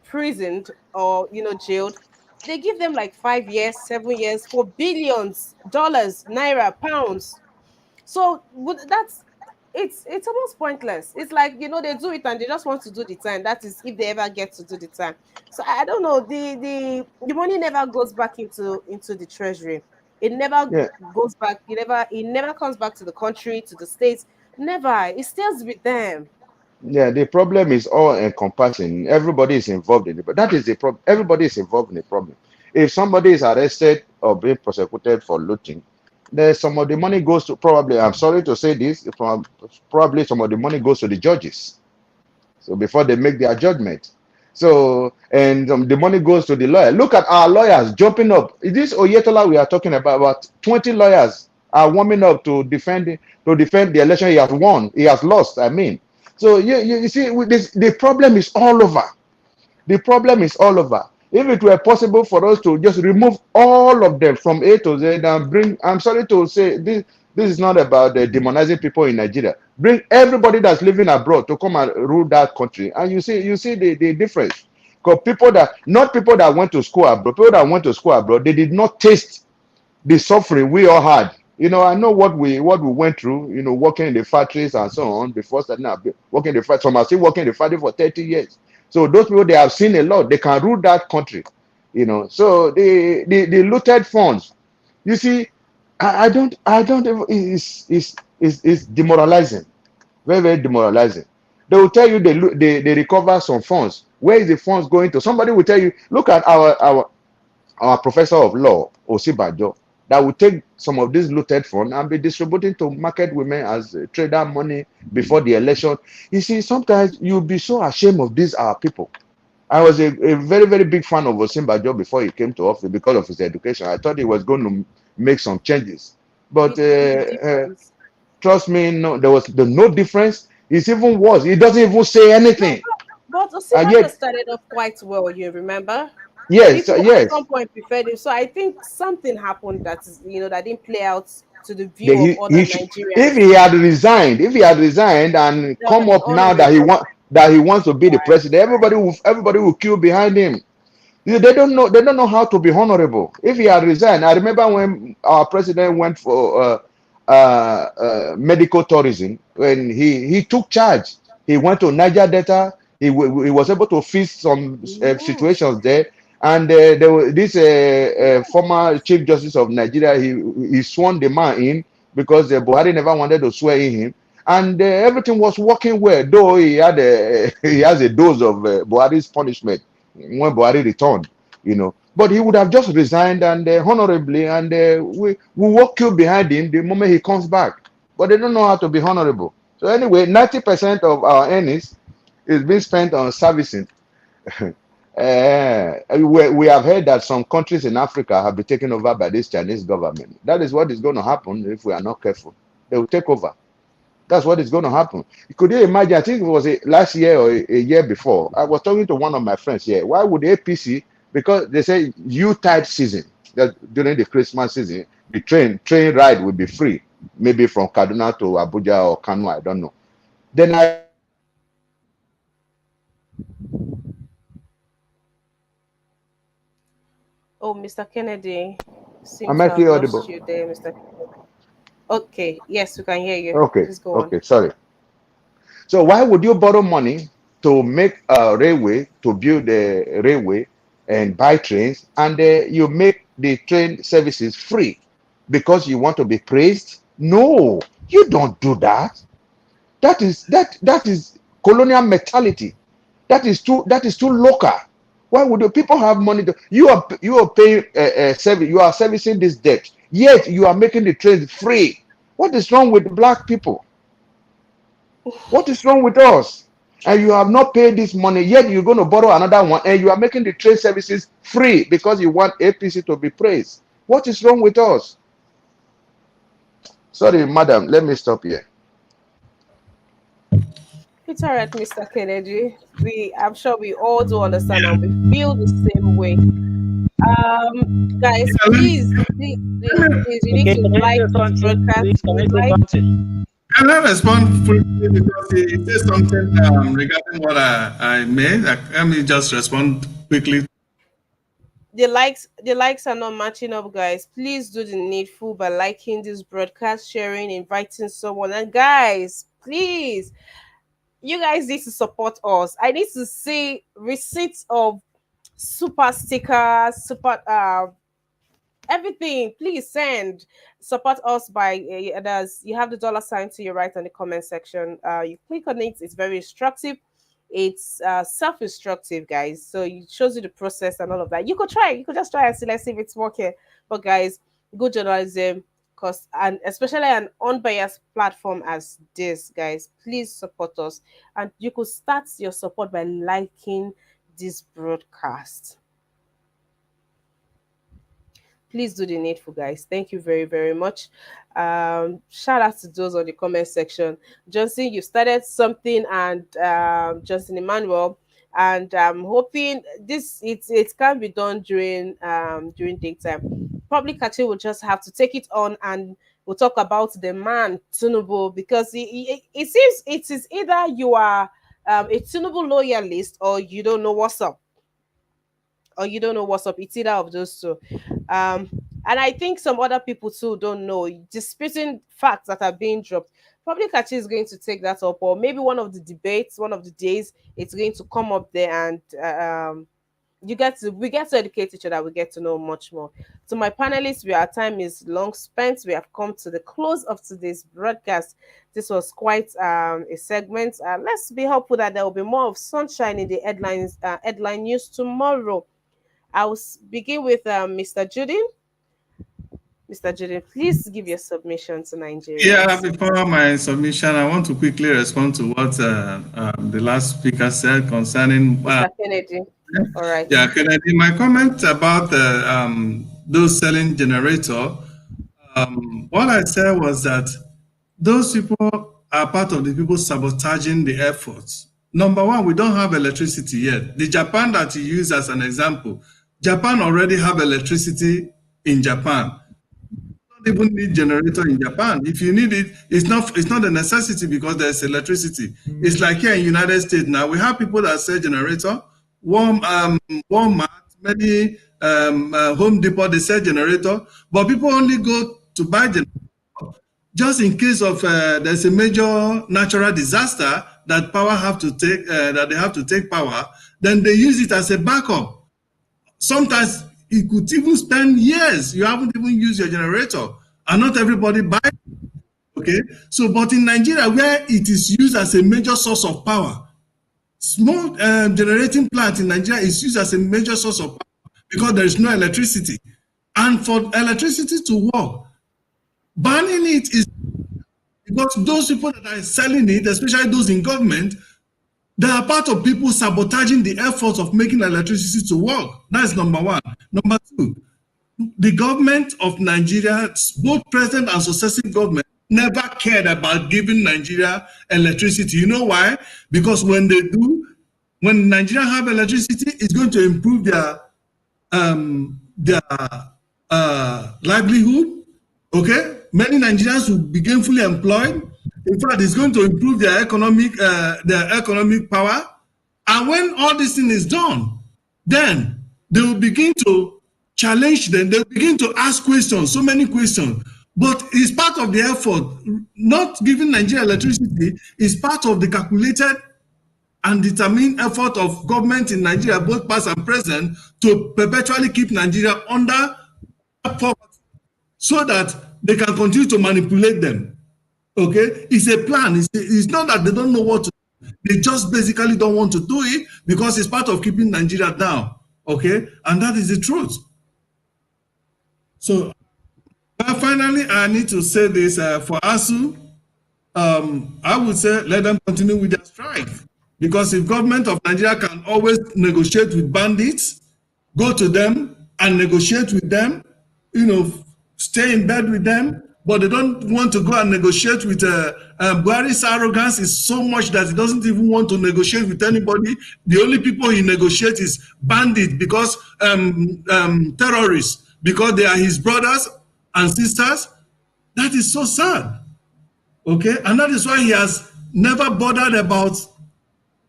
Speaker 1: prisoned or jailed, they give them like 5 years, 7 years for billions dollars, naira, pounds. So that's it's almost pointless. It's like, they do it and they just want to do the time. That is if they ever get to do the time. So I don't know. The money never goes back into the treasury. It never
Speaker 5: Yeah,
Speaker 1: goes back. It never comes back to the country, to the states. Never. It stays with them.
Speaker 5: yeah. The problem is all encompassing. Everybody is involved in it, but that is the problem. Everybody is involved in the problem. If somebody is arrested or being prosecuted for looting, there's some of the money goes to probably. I'm sorry to say this. Probably some of the money goes to the judges. So before they make their judgment. So, and the money goes to the lawyer. Look at our lawyers jumping up. This Oyetola we are talking about 20 lawyers are warming up to defend the election he has won. He has lost, I mean. So you see, with this, the problem is all over. The problem is all over. If it were possible for us to just remove all of them from A to Z and bring, I'm sorry to say, this is not about demonizing people in Nigeria. Bring everybody that's living abroad to come and rule that country, and you see the difference. Because not people that went to school abroad, people that went to school abroad, they did not taste the suffering we all had. I know what we went through. Working in the factories and so on before starting out, working in the factory. Some are still working in the factory for 30 years. So those people, they have seen a lot. They can rule that country. So the looted funds. You see, I don't even, it's demoralizing, very very demoralizing. They will tell you they recover some funds. Where is the funds going to? Somebody will tell you, look at our professor of law, Osibajo, that will take some of this looted fund and be distributing to market women as trader money before the election. You see, sometimes you'll be so ashamed of these our people. I was a very, very big fan of Osinbajo before he came to office because of his education. I thought he was going to make some changes. But
Speaker 1: It made a difference.
Speaker 5: trust me, no, there was no difference. It's even worse. He doesn't even say
Speaker 1: No,
Speaker 5: anything.
Speaker 1: but
Speaker 5: And
Speaker 1: Osibajo
Speaker 5: yet,
Speaker 1: started off quite well, you remember?
Speaker 5: yes,
Speaker 1: People at some
Speaker 5: yes.
Speaker 1: point preferred him. So I think something happened that didn't play out to the
Speaker 5: That
Speaker 1: view of other
Speaker 5: if
Speaker 1: Nigerians.
Speaker 5: he had resigned and
Speaker 1: That would
Speaker 5: come
Speaker 1: have been
Speaker 5: up now
Speaker 1: honorable.
Speaker 5: that he wants to be the
Speaker 1: Right.
Speaker 5: president, everybody will queue behind him. They don't know how to be honorable. If he had resigned, I remember when our president went for medical tourism, when he took charge. He went to Niger Delta. He was able to fix some
Speaker 1: Yes.
Speaker 5: situations there. And there was this former Chief Justice of Nigeria. He sworn the man in because Buhari never wanted to swear in him, and everything was working well. Though he had he has a dose of Buhari's punishment when Buhari returned. But he would have just resigned and honorably, and we walk you behind him the moment he comes back. But they don't know how to be honorable. So anyway, 90% of our earnings is being spent on servicing. We have heard that some countries in Africa have been taken over by this Chinese government. That is what is going to happen if we are not careful. They will take over. That's what is going to happen. Could you imagine? I think it was last year or a year before. I was talking to one of my friends here. Why would APC? Because they say U-type season, that during the Christmas season, the train ride will be free, maybe from Kaduna to Abuja or Kano, I don't know. Then I
Speaker 1: Oh, Mr. Kennedy, seem
Speaker 5: am
Speaker 1: to
Speaker 5: I
Speaker 1: have
Speaker 5: clear
Speaker 1: lost
Speaker 5: audible?
Speaker 1: you there, Mr. Okay, yes, we can hear you.
Speaker 5: Okay,
Speaker 1: Please go on.
Speaker 5: okay, sorry. So why would you borrow money to make a railway, to build a railway and buy trains, and you make the train services free because you want to be praised? No, you don't do that. That is colonial mentality. That is too local. Why would the people have money to you are paying service, you are servicing this debt, yet you are making the trains free? What is wrong with black people? What is wrong with us? And you have not paid this money, yet you're going to borrow another one, and you are making the trade services free because you want APC to be praised. What is wrong with us? Sorry, madam, let me stop here.
Speaker 1: It's all right, Mr. Kennedy. I'm sure we all do understand and we feel the same way. Guys,
Speaker 2: Yeah,
Speaker 1: please, please, please, please, you need
Speaker 7: Okay,
Speaker 1: to
Speaker 7: can I
Speaker 1: like
Speaker 7: say
Speaker 1: this
Speaker 7: something?
Speaker 1: broadcast.
Speaker 7: Please, can I say
Speaker 1: Like,
Speaker 7: something?
Speaker 2: can I respond briefly because he said something regarding what I made? Let me just respond quickly.
Speaker 1: the likes are not matching up, guys. Please do the needful by liking this broadcast, sharing, inviting someone. And guys, Please, you guys need to support us. I need to see receipts of super stickers, super everything. Please send, support us by there's, you have the dollar sign to your right on the comment section. You click on it. It's very instructive. It's self-instructive, guys, so it shows you the process and all of that. You could try, you could just try and see, let's see if it's working. But guys, good journalism, cause, and especially an unbiased platform as this, guys, please support us. And you could start your support by liking this broadcast. Please do the needful, guys. Thank you very, very much. Shout out to those on the comment section. Johnson, you started something, and Johnson Emmanuel, and I'm hoping this, it can be done during daytime. Probably Kachi will just have to take it on, and we'll talk about the man Tinubu, because it seems it is either you are a Tinubu loyalist, or you don't know what's up, or you don't know what's up. It's either of those two. Um, and I think some other people too don't know, disputing facts that are being dropped. Probably Kachi is going to take that up, or maybe one of the debates, one of the days, it's going to come up there, and we get to educate each other, we get to know much more. To my panelists, our time is long spent. We have come to the close of today's broadcast. This was quite a segment. Let's be hopeful that there will be more of sunshine in the headlines, headline news tomorrow. I'll begin with Mr. Judy. Mr. Judy, please give your submission to
Speaker 2: Yeah,
Speaker 1: Nigerians.
Speaker 2: before my submission, I want to quickly respond to what the last speaker said concerning
Speaker 1: Mr. Kennedy. All right.
Speaker 2: yeah, Kennedy. My comment about those selling generator. What I said was that those people are part of the people sabotaging the efforts. Number one, we don't have electricity yet. The Japan that you use as an example, Japan already have electricity in Japan. Don't even need generator in Japan. If you need it, it's not a necessity because there's electricity. It's like here in United States now, we have people that sell generator, Walmart, many Home Depot, they sell generator, but people only go to buy generator just in case of there's a major natural disaster that power have to take that they have to take power, then they use it as a backup. Sometimes it could even spend years you haven't even used your generator, and not everybody buy it. Okay, so but in Nigeria, where it is used as a major source of power, small generating plant in Nigeria is used as a major source of power because there is no electricity, and for electricity to work, banning it is because those people that are selling it, especially those in government, they are part of people sabotaging the efforts of making electricity to work. That's number one. Number two, the government of Nigeria, both present and successive government, never cared about giving Nigeria electricity. You know why? Because when they do, when Nigeria have electricity, it's going to improve their livelihood. Okay, many Nigerians will be gainfully employed. In fact, it's going to improve their economic power. And when all this thing is done, then they will begin to challenge them. They will begin to ask questions, so many questions. But it's part of the effort. Not giving Nigeria electricity is part of the calculated and determined effort of government in Nigeria, both past and present, to perpetually keep Nigeria under poverty so that they can continue to manipulate them. Okay, it's a plan. It's not that they don't know what to do. They just basically don't want to do it because it's part of keeping Nigeria down. Okay, and that is the truth. So finally, I need to say this for ASU. I would say let them continue with their strike, because if government of Nigeria can always negotiate with bandits, go to them and negotiate with them, stay in bed with them, but they don't want to go and negotiate with Buhari's arrogance is so much that he doesn't even want to negotiate with anybody. The only people he negotiates is bandits, because terrorists, because they are his brothers and sisters. That is so sad. Okay, and that is why he has never bothered about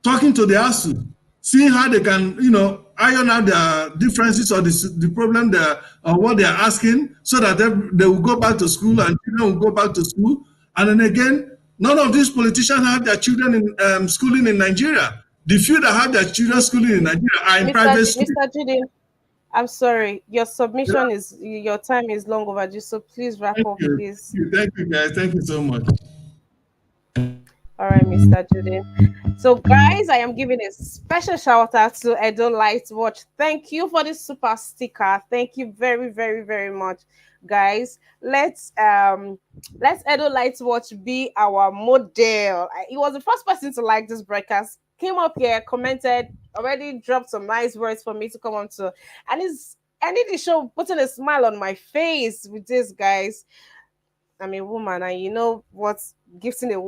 Speaker 2: talking to the ASU, seeing how they can, iron out their differences or the problem or what they are asking, so that they will go back to school and children will go back to school. And then again, None of these politicians have their children in schooling in Nigeria. The few that have their children schooling in Nigeria are in private schools.
Speaker 1: Mr. Judy, I'm sorry. Your submission is your time is long overdue. So please wrap
Speaker 2: Thank
Speaker 1: up,
Speaker 2: you.
Speaker 1: please.
Speaker 2: Thank you, guys. Thank you so much.
Speaker 1: All right, Mr. Judy. So, guys, I am giving a special shout out to Edo Light Watch. Thank you for the super sticker. Thank you very, very, very much, guys. Let's Edo Light Watch be our model. He was the first person to like this broadcast. Came up here, commented, already dropped some nice words for me to come on to, and he's ending the show putting a smile on my face with this, guys. I'm a woman, and you know what gifting a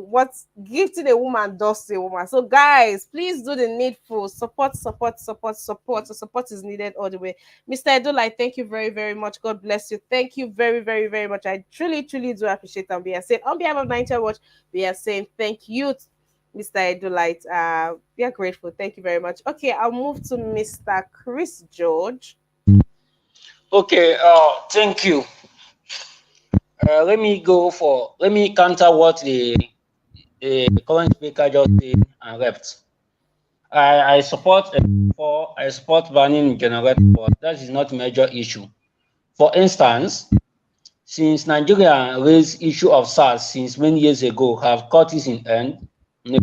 Speaker 1: woman does to a woman. So, guys, please do the needful. Support, support, support, support. So support is needed all the way. Mr. Edulai, thank you very, very much. God bless you. Thank you very, very, very much. I truly, truly do appreciate that. We are saying on behalf of Nigeria Watch, we are saying thank you, Mr. Edulite. We are grateful. Thank you very much. Okay, I'll move to Mr. Chris George.
Speaker 7: Okay, thank you. Let me counter what the current speaker just said and left. I support I support banning generator, but that is not major issue. For instance, since Nigeria raised issue of SARS since many years ago, have courts in end? No,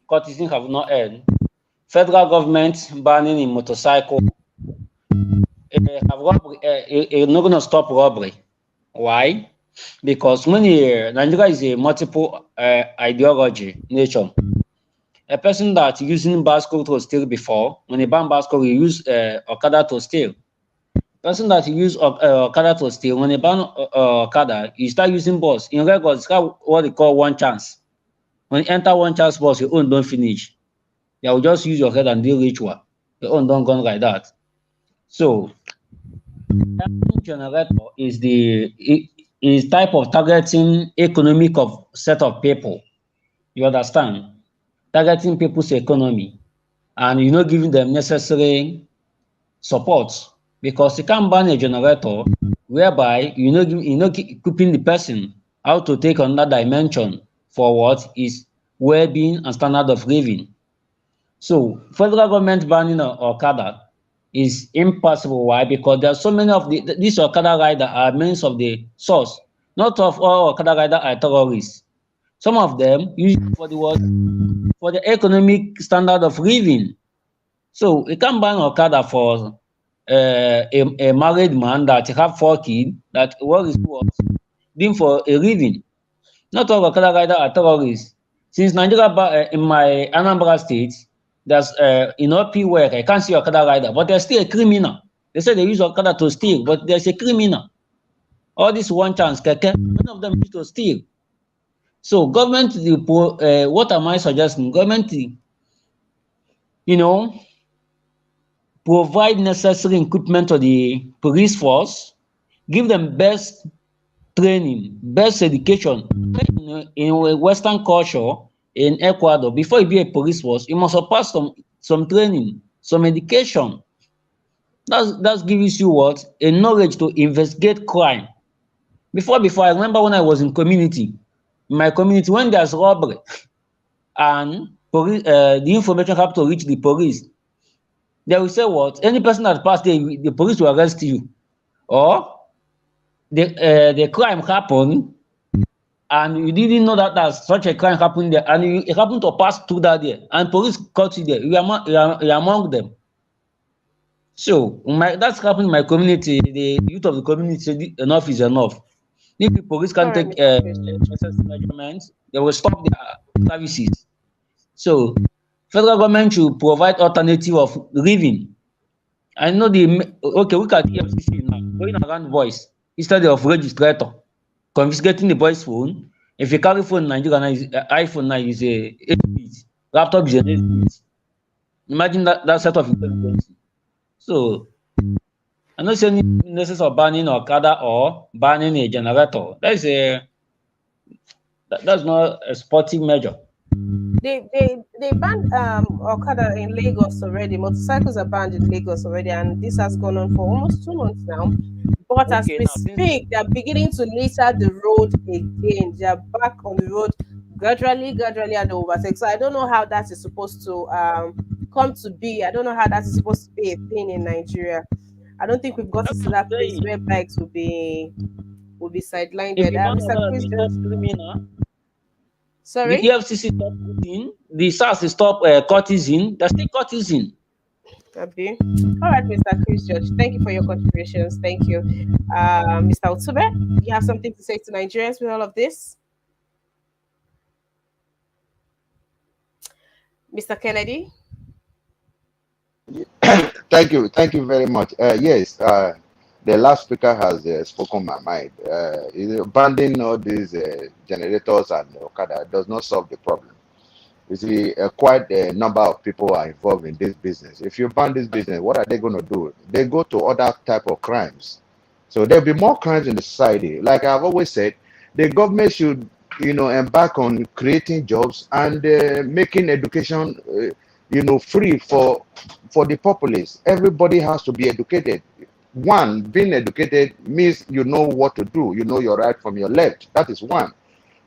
Speaker 7: courts have not end. Federal government banning in motorcycle have robbery, not gonna stop robbery. Why? Because when Nigeria is a multiple ideology nation, a person that using bicycle to steal before, when he ban bicycle, he use Okada to steal. Person that use Okada to steal, when he ban Okada, he start using bus. In Lagos, it's what they call one chance. When you enter one chance bus, your own don't finish. You will just use your head and do ritual. Your own don't go like that. So, generator is type of targeting economic of set of people. You understand? Targeting people's economy, and you know giving them necessary support, because you can't ban a generator whereby keeping the person how to take another dimension for what is well-being and standard of living. So federal government banning Okada is impossible. Why? Because there are so many of these Okada riders are means of the source. Not of all Okada riders are terrorists. Some of them use it for the what? For the economic standard of living. So you can't ban Okada for a married man that have 4 kids that work is what doing for a living. Not all Okada riders are terrorists. Since Nigeria, in my Anambra state, there's P work. I can't see Okada rider, but there's still a criminal. They say they use Okada to steal, but there's a criminal. All this one chance, keke, none of them use to steal. So government, what am I suggesting? Government, provide necessary equipment to the police force, give them best training, best education. In Western culture, in Ecuador, before you be a police force, you must have passed some training, some education. That gives you what? A knowledge to investigate crime. Before, I remember when I was in my community, when there's robbery and police, the information have to reach the police, they will say what? Any person that passed there, the police will arrest you. Or the crime happened and you didn't know that such a crime happened there, and it happened to pass through that there, and police caught you there. You are among them. So that's happened in my community. The youth of the community said enough is enough. If the police can take necessary measurements, they will stop their services. So federal government should provide alternative of living. I know look at EFCC now, going around voice instead of registrator, confiscating the boy's phone. If you carry phone in Nigeria, iPhone now is a 8-bit, laptop is an 8-bit. Imagine that set of intelligence. So I'm not saying necessary of banning Okada or banning a generator. That's not a sporting measure.
Speaker 1: They banned Okada in Lagos already. Motorcycles are banned in Lagos already, and this has gone on for almost 2 months now. But as we speak, they are beginning to litter the road again. They are back on the road, gradually, and they overtake. So I don't know how that is supposed to come to be. I don't know how that is supposed to be a thing in Nigeria. I don't think we've gotten
Speaker 7: That's
Speaker 1: to
Speaker 7: what I'm
Speaker 1: that place where
Speaker 7: saying.
Speaker 1: bikes will be sidelined.
Speaker 7: If the man
Speaker 1: Mr.
Speaker 7: order
Speaker 1: Chris
Speaker 7: is not
Speaker 1: just
Speaker 7: criminal, the
Speaker 1: sorry.
Speaker 7: EFCC stop cutting, the SARS stop courtesan, they're still courtesan.
Speaker 1: Abi. All right, Mr. Chris George. Thank you for your contributions. Thank you. Mr. Otube, you have something to say to Nigerians with all of this? Mr. Kennedy?
Speaker 5: Thank you very much. Yes, the last speaker has spoken my mind. Banning all these generators and Okada does not solve the problem. You see, quite a number of people are involved in this business. If you ban this business, what are they going to do? They go to other type of crimes. So there'll be more crimes in the society. Like I've always said, the government should, embark on creating jobs and making education, free for the populace. Everybody has to be educated. One, being educated means you know what to do. You know your right from your left. That is one,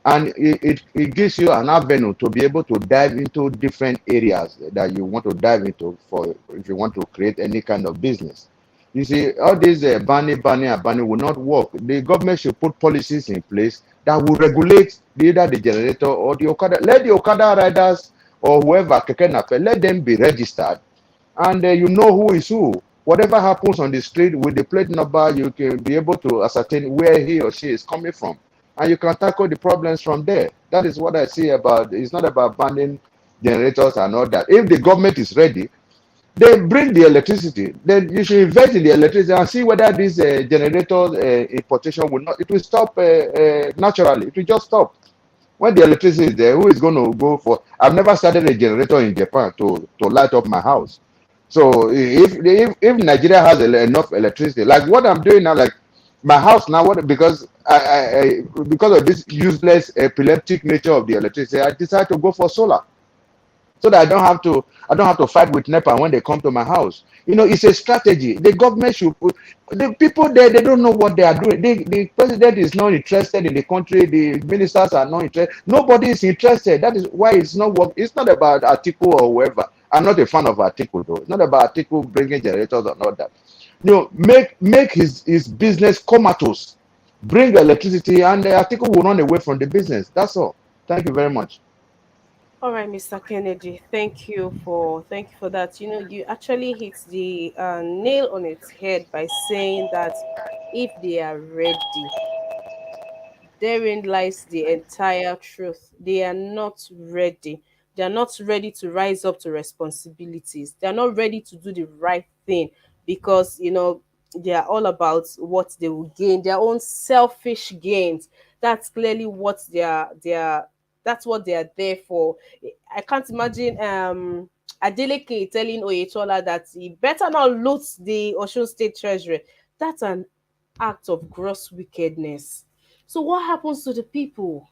Speaker 5: and it gives you an avenue to be able to dive into different areas that you want to dive into for if you want to create any kind of business. You see, all these banning and banning will not work. The government should put policies in place that will regulate either the generator or the Okada. Let the Okada riders or whoever keke nape, let them be registered, and you know who is who. Whatever happens on the street with the plate number, you can be able to ascertain where he or she is coming from, and you can tackle the problems from there. That is what I see about. It's not about banning generators and all that. If the government is ready, they bring the electricity. Then you should invest in the electricity and see whether this generator importation will not. It will stop naturally. It will just stop. When the electricity is there, who is going to go for? I've never started a generator in Japan to light up my house. So if Nigeria has enough electricity, like what I'm doing now, like my house now, what because because of this useless epileptic nature of the electricity, I decided to go for solar so that I don't have to fight with NEPA when they come to my house. It's a strategy. The government should put the people there, they don't know what they are doing. The president is not interested in the country, the ministers are not interested, nobody is interested. That is why it's not work. It's not about article or whoever. I'm not a fan of article though. It's not about article bringing generators and all that. Make his business comatose, bring electricity, and the article will run away from the business. That's all. Thank you very much.
Speaker 1: All right, Mr. Kennedy. Thank you for that. You actually hit the nail on its head by saying that if they are ready, therein lies the entire truth. They are not ready. They are not ready to rise up to responsibilities. They are not ready to do the right thing because they are all about what they will gain, their own selfish gains. That's clearly what they are. That's what they are there for. I can't imagine Adeleke telling Oyetola that he better not loot the Osun State Treasury. That's an act of gross wickedness. So what happens to the people?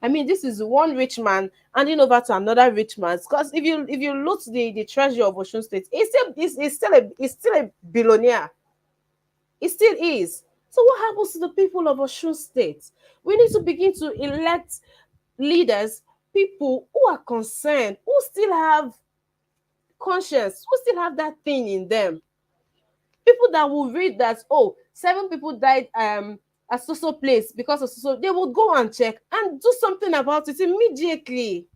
Speaker 1: I mean, this is one rich man handing over to another rich man. Because if you loot the treasure of Osun State, it's still a billionaire. It still is. So what happens to the people of Osun State? We need to begin to elect leaders, people who are concerned, who still have conscience, who still have that thing in them. People that will read that, oh, 7 people died at so place because of so, they will go and check and do something about it immediately.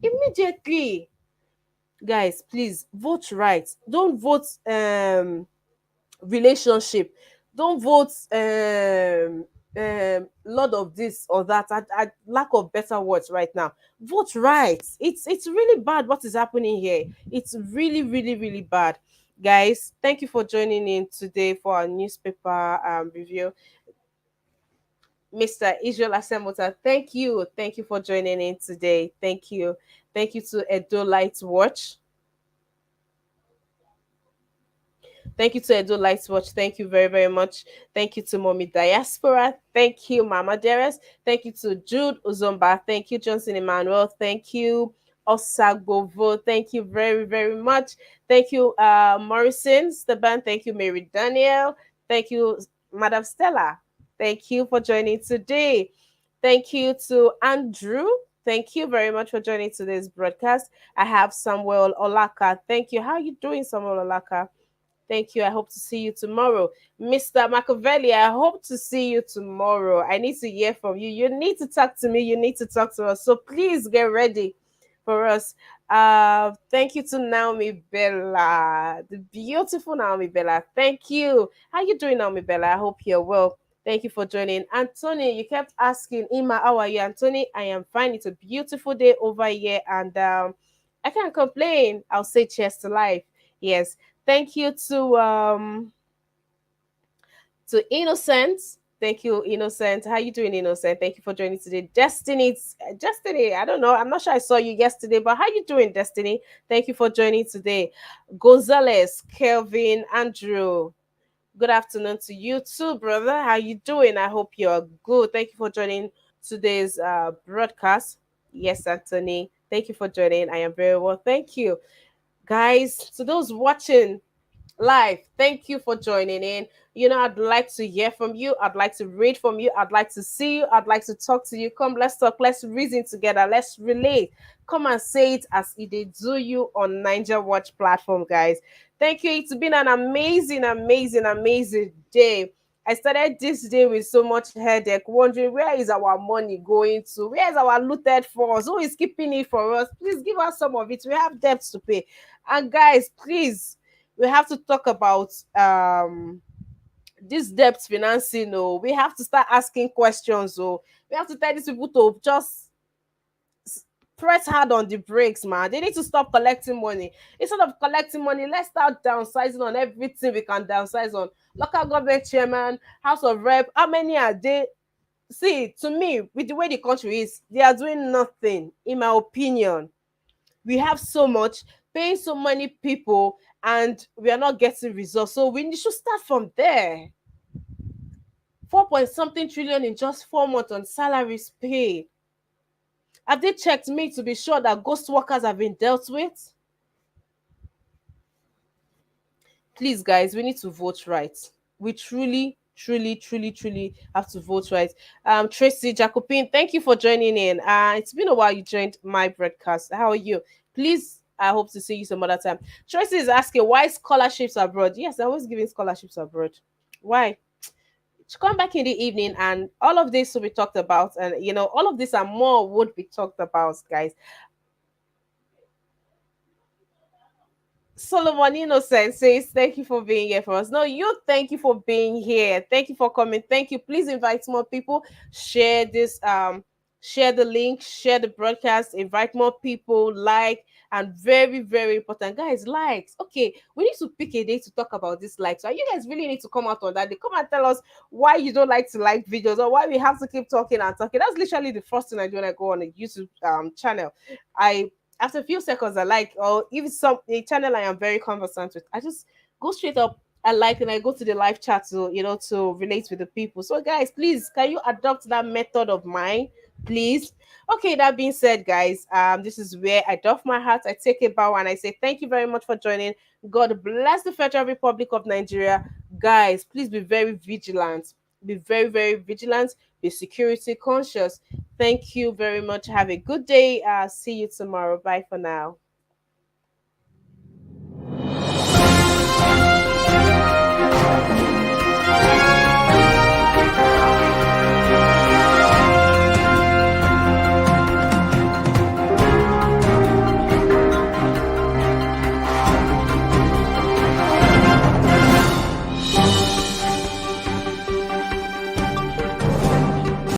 Speaker 1: Immediately. Guys, please vote right. Don't vote relationship. Don't vote lot of this or that. I lack of better words right now. Vote right. It's really bad what is happening here. It's really, really, really bad. Guys, thank you for joining in today for our newspaper review. Mr. Israel Asemota, thank you for joining in today. Thank you to Edo Light Watch. Thank you to Edo Lights Watch. Thank you very, very much. Thank you to Mommy Diaspora. Thank you, Mama Dearest. Thank you to Jude Uzomba. Thank you, Johnson Emmanuel. Thank you, Osagovo. Thank you very, very much. Thank you, Morrison Steban. Thank you, Mary Daniel. Thank you, Madam Stella. Thank you for joining today. Thank you to Andrew. Thank you very much for joining today's broadcast. I have Samuel Olaka. Thank you. How are you doing, Samuel Olaka? Thank you. I hope to see you tomorrow. Mr. Machiavelli, I hope to see you tomorrow. I need to hear from you. You need to talk to me. You need to talk to us. So please get ready for us. Thank you to Naomi Bella, the beautiful Naomi Bella. Thank you. How you doing, Naomi Bella? I hope you're well. Thank you for joining. Anthony, you kept asking, Ima, how are you? Anthony, I am fine. It's a beautiful day over here, and I can't complain. I'll say cheers to life. Yes. Thank you to Innocent. Thank you, Innocent. How you doing, Innocent? Thank you for joining today. Destiny. I don't know. I'm not sure I saw you yesterday, but how you doing, Destiny? Thank you for joining today. Gonzalez, Kelvin, Andrew. Good afternoon to you too, brother. How you doing? I hope you're good. Thank you for joining today's broadcast. Yes, Anthony. Thank you for joining. I am very well. Thank you, guys. To those watching live, thank you for joining in. I'd like to hear from you. I'd like to read from you. I'd like to see you. I'd like to talk to you. Come, let's talk. Let's reason together. Let's relate. Come and say it as it did do you on Niger Watch platform, guys. Thank you. It's been an amazing, amazing, amazing day. I started this day with so much headache, wondering where is our money going to? Where is our looted funds? Who is keeping it for us? Please give us some of it. We have debts to pay. And guys, please, we have to talk about this debt financing. Oh, we have to start asking questions. Oh, we have to tell these people to just press hard on the brakes, man. They need to stop collecting money. Instead of collecting money, let's start downsizing on everything we can downsize on. Local government chairman, House of Rep, how many are they? See, to me, with the way the country is, they are doing nothing, in my opinion. We have so much, paying so many people, and we are not getting results. So we should start from there. 4 point something trillion in just 4 months on salaries paid. Have they checked me to be sure that ghost workers have been dealt with? Please, guys, we need to vote right. We truly, truly, truly, truly have to vote right. Tracy Jacobin, thank you for joining in. It's been a while you joined my broadcast. How are you? Please, I hope to see you some other time. Tracy is asking why scholarships abroad. Yes, I'm always giving scholarships abroad. Why? Come back in the evening, and all of this will be talked about, and all of this and more would be talked about, guys. Solomon Innocent says, thank you for being here for us. No, you thank you for being here. Thank you for coming. Thank you. Please invite more people. Share this, share the link, share the broadcast, invite more people, like, and very, very important. Guys, likes. Okay, we need to pick a day to talk about this likes. So you guys really need to come out on that. They come and tell us why you don't like to like videos or why we have to keep talking and talking. That's literally the first thing I do when I go on a YouTube channel. I After a few seconds, I like, or if it's some a channel I am very conversant with, I just go straight up. I like, and I go to the live chat to to relate with the people. So guys, please, can you adopt that method of mine, please? Okay, that being said, guys, this is where I doff my hat, I take a bow, and I say thank you very much for joining. God bless the Federal Republic of Nigeria. Guys, please be very vigilant. Be very, very vigilant. Be security conscious. Thank you very much. Have a good day. See you tomorrow. Bye for now.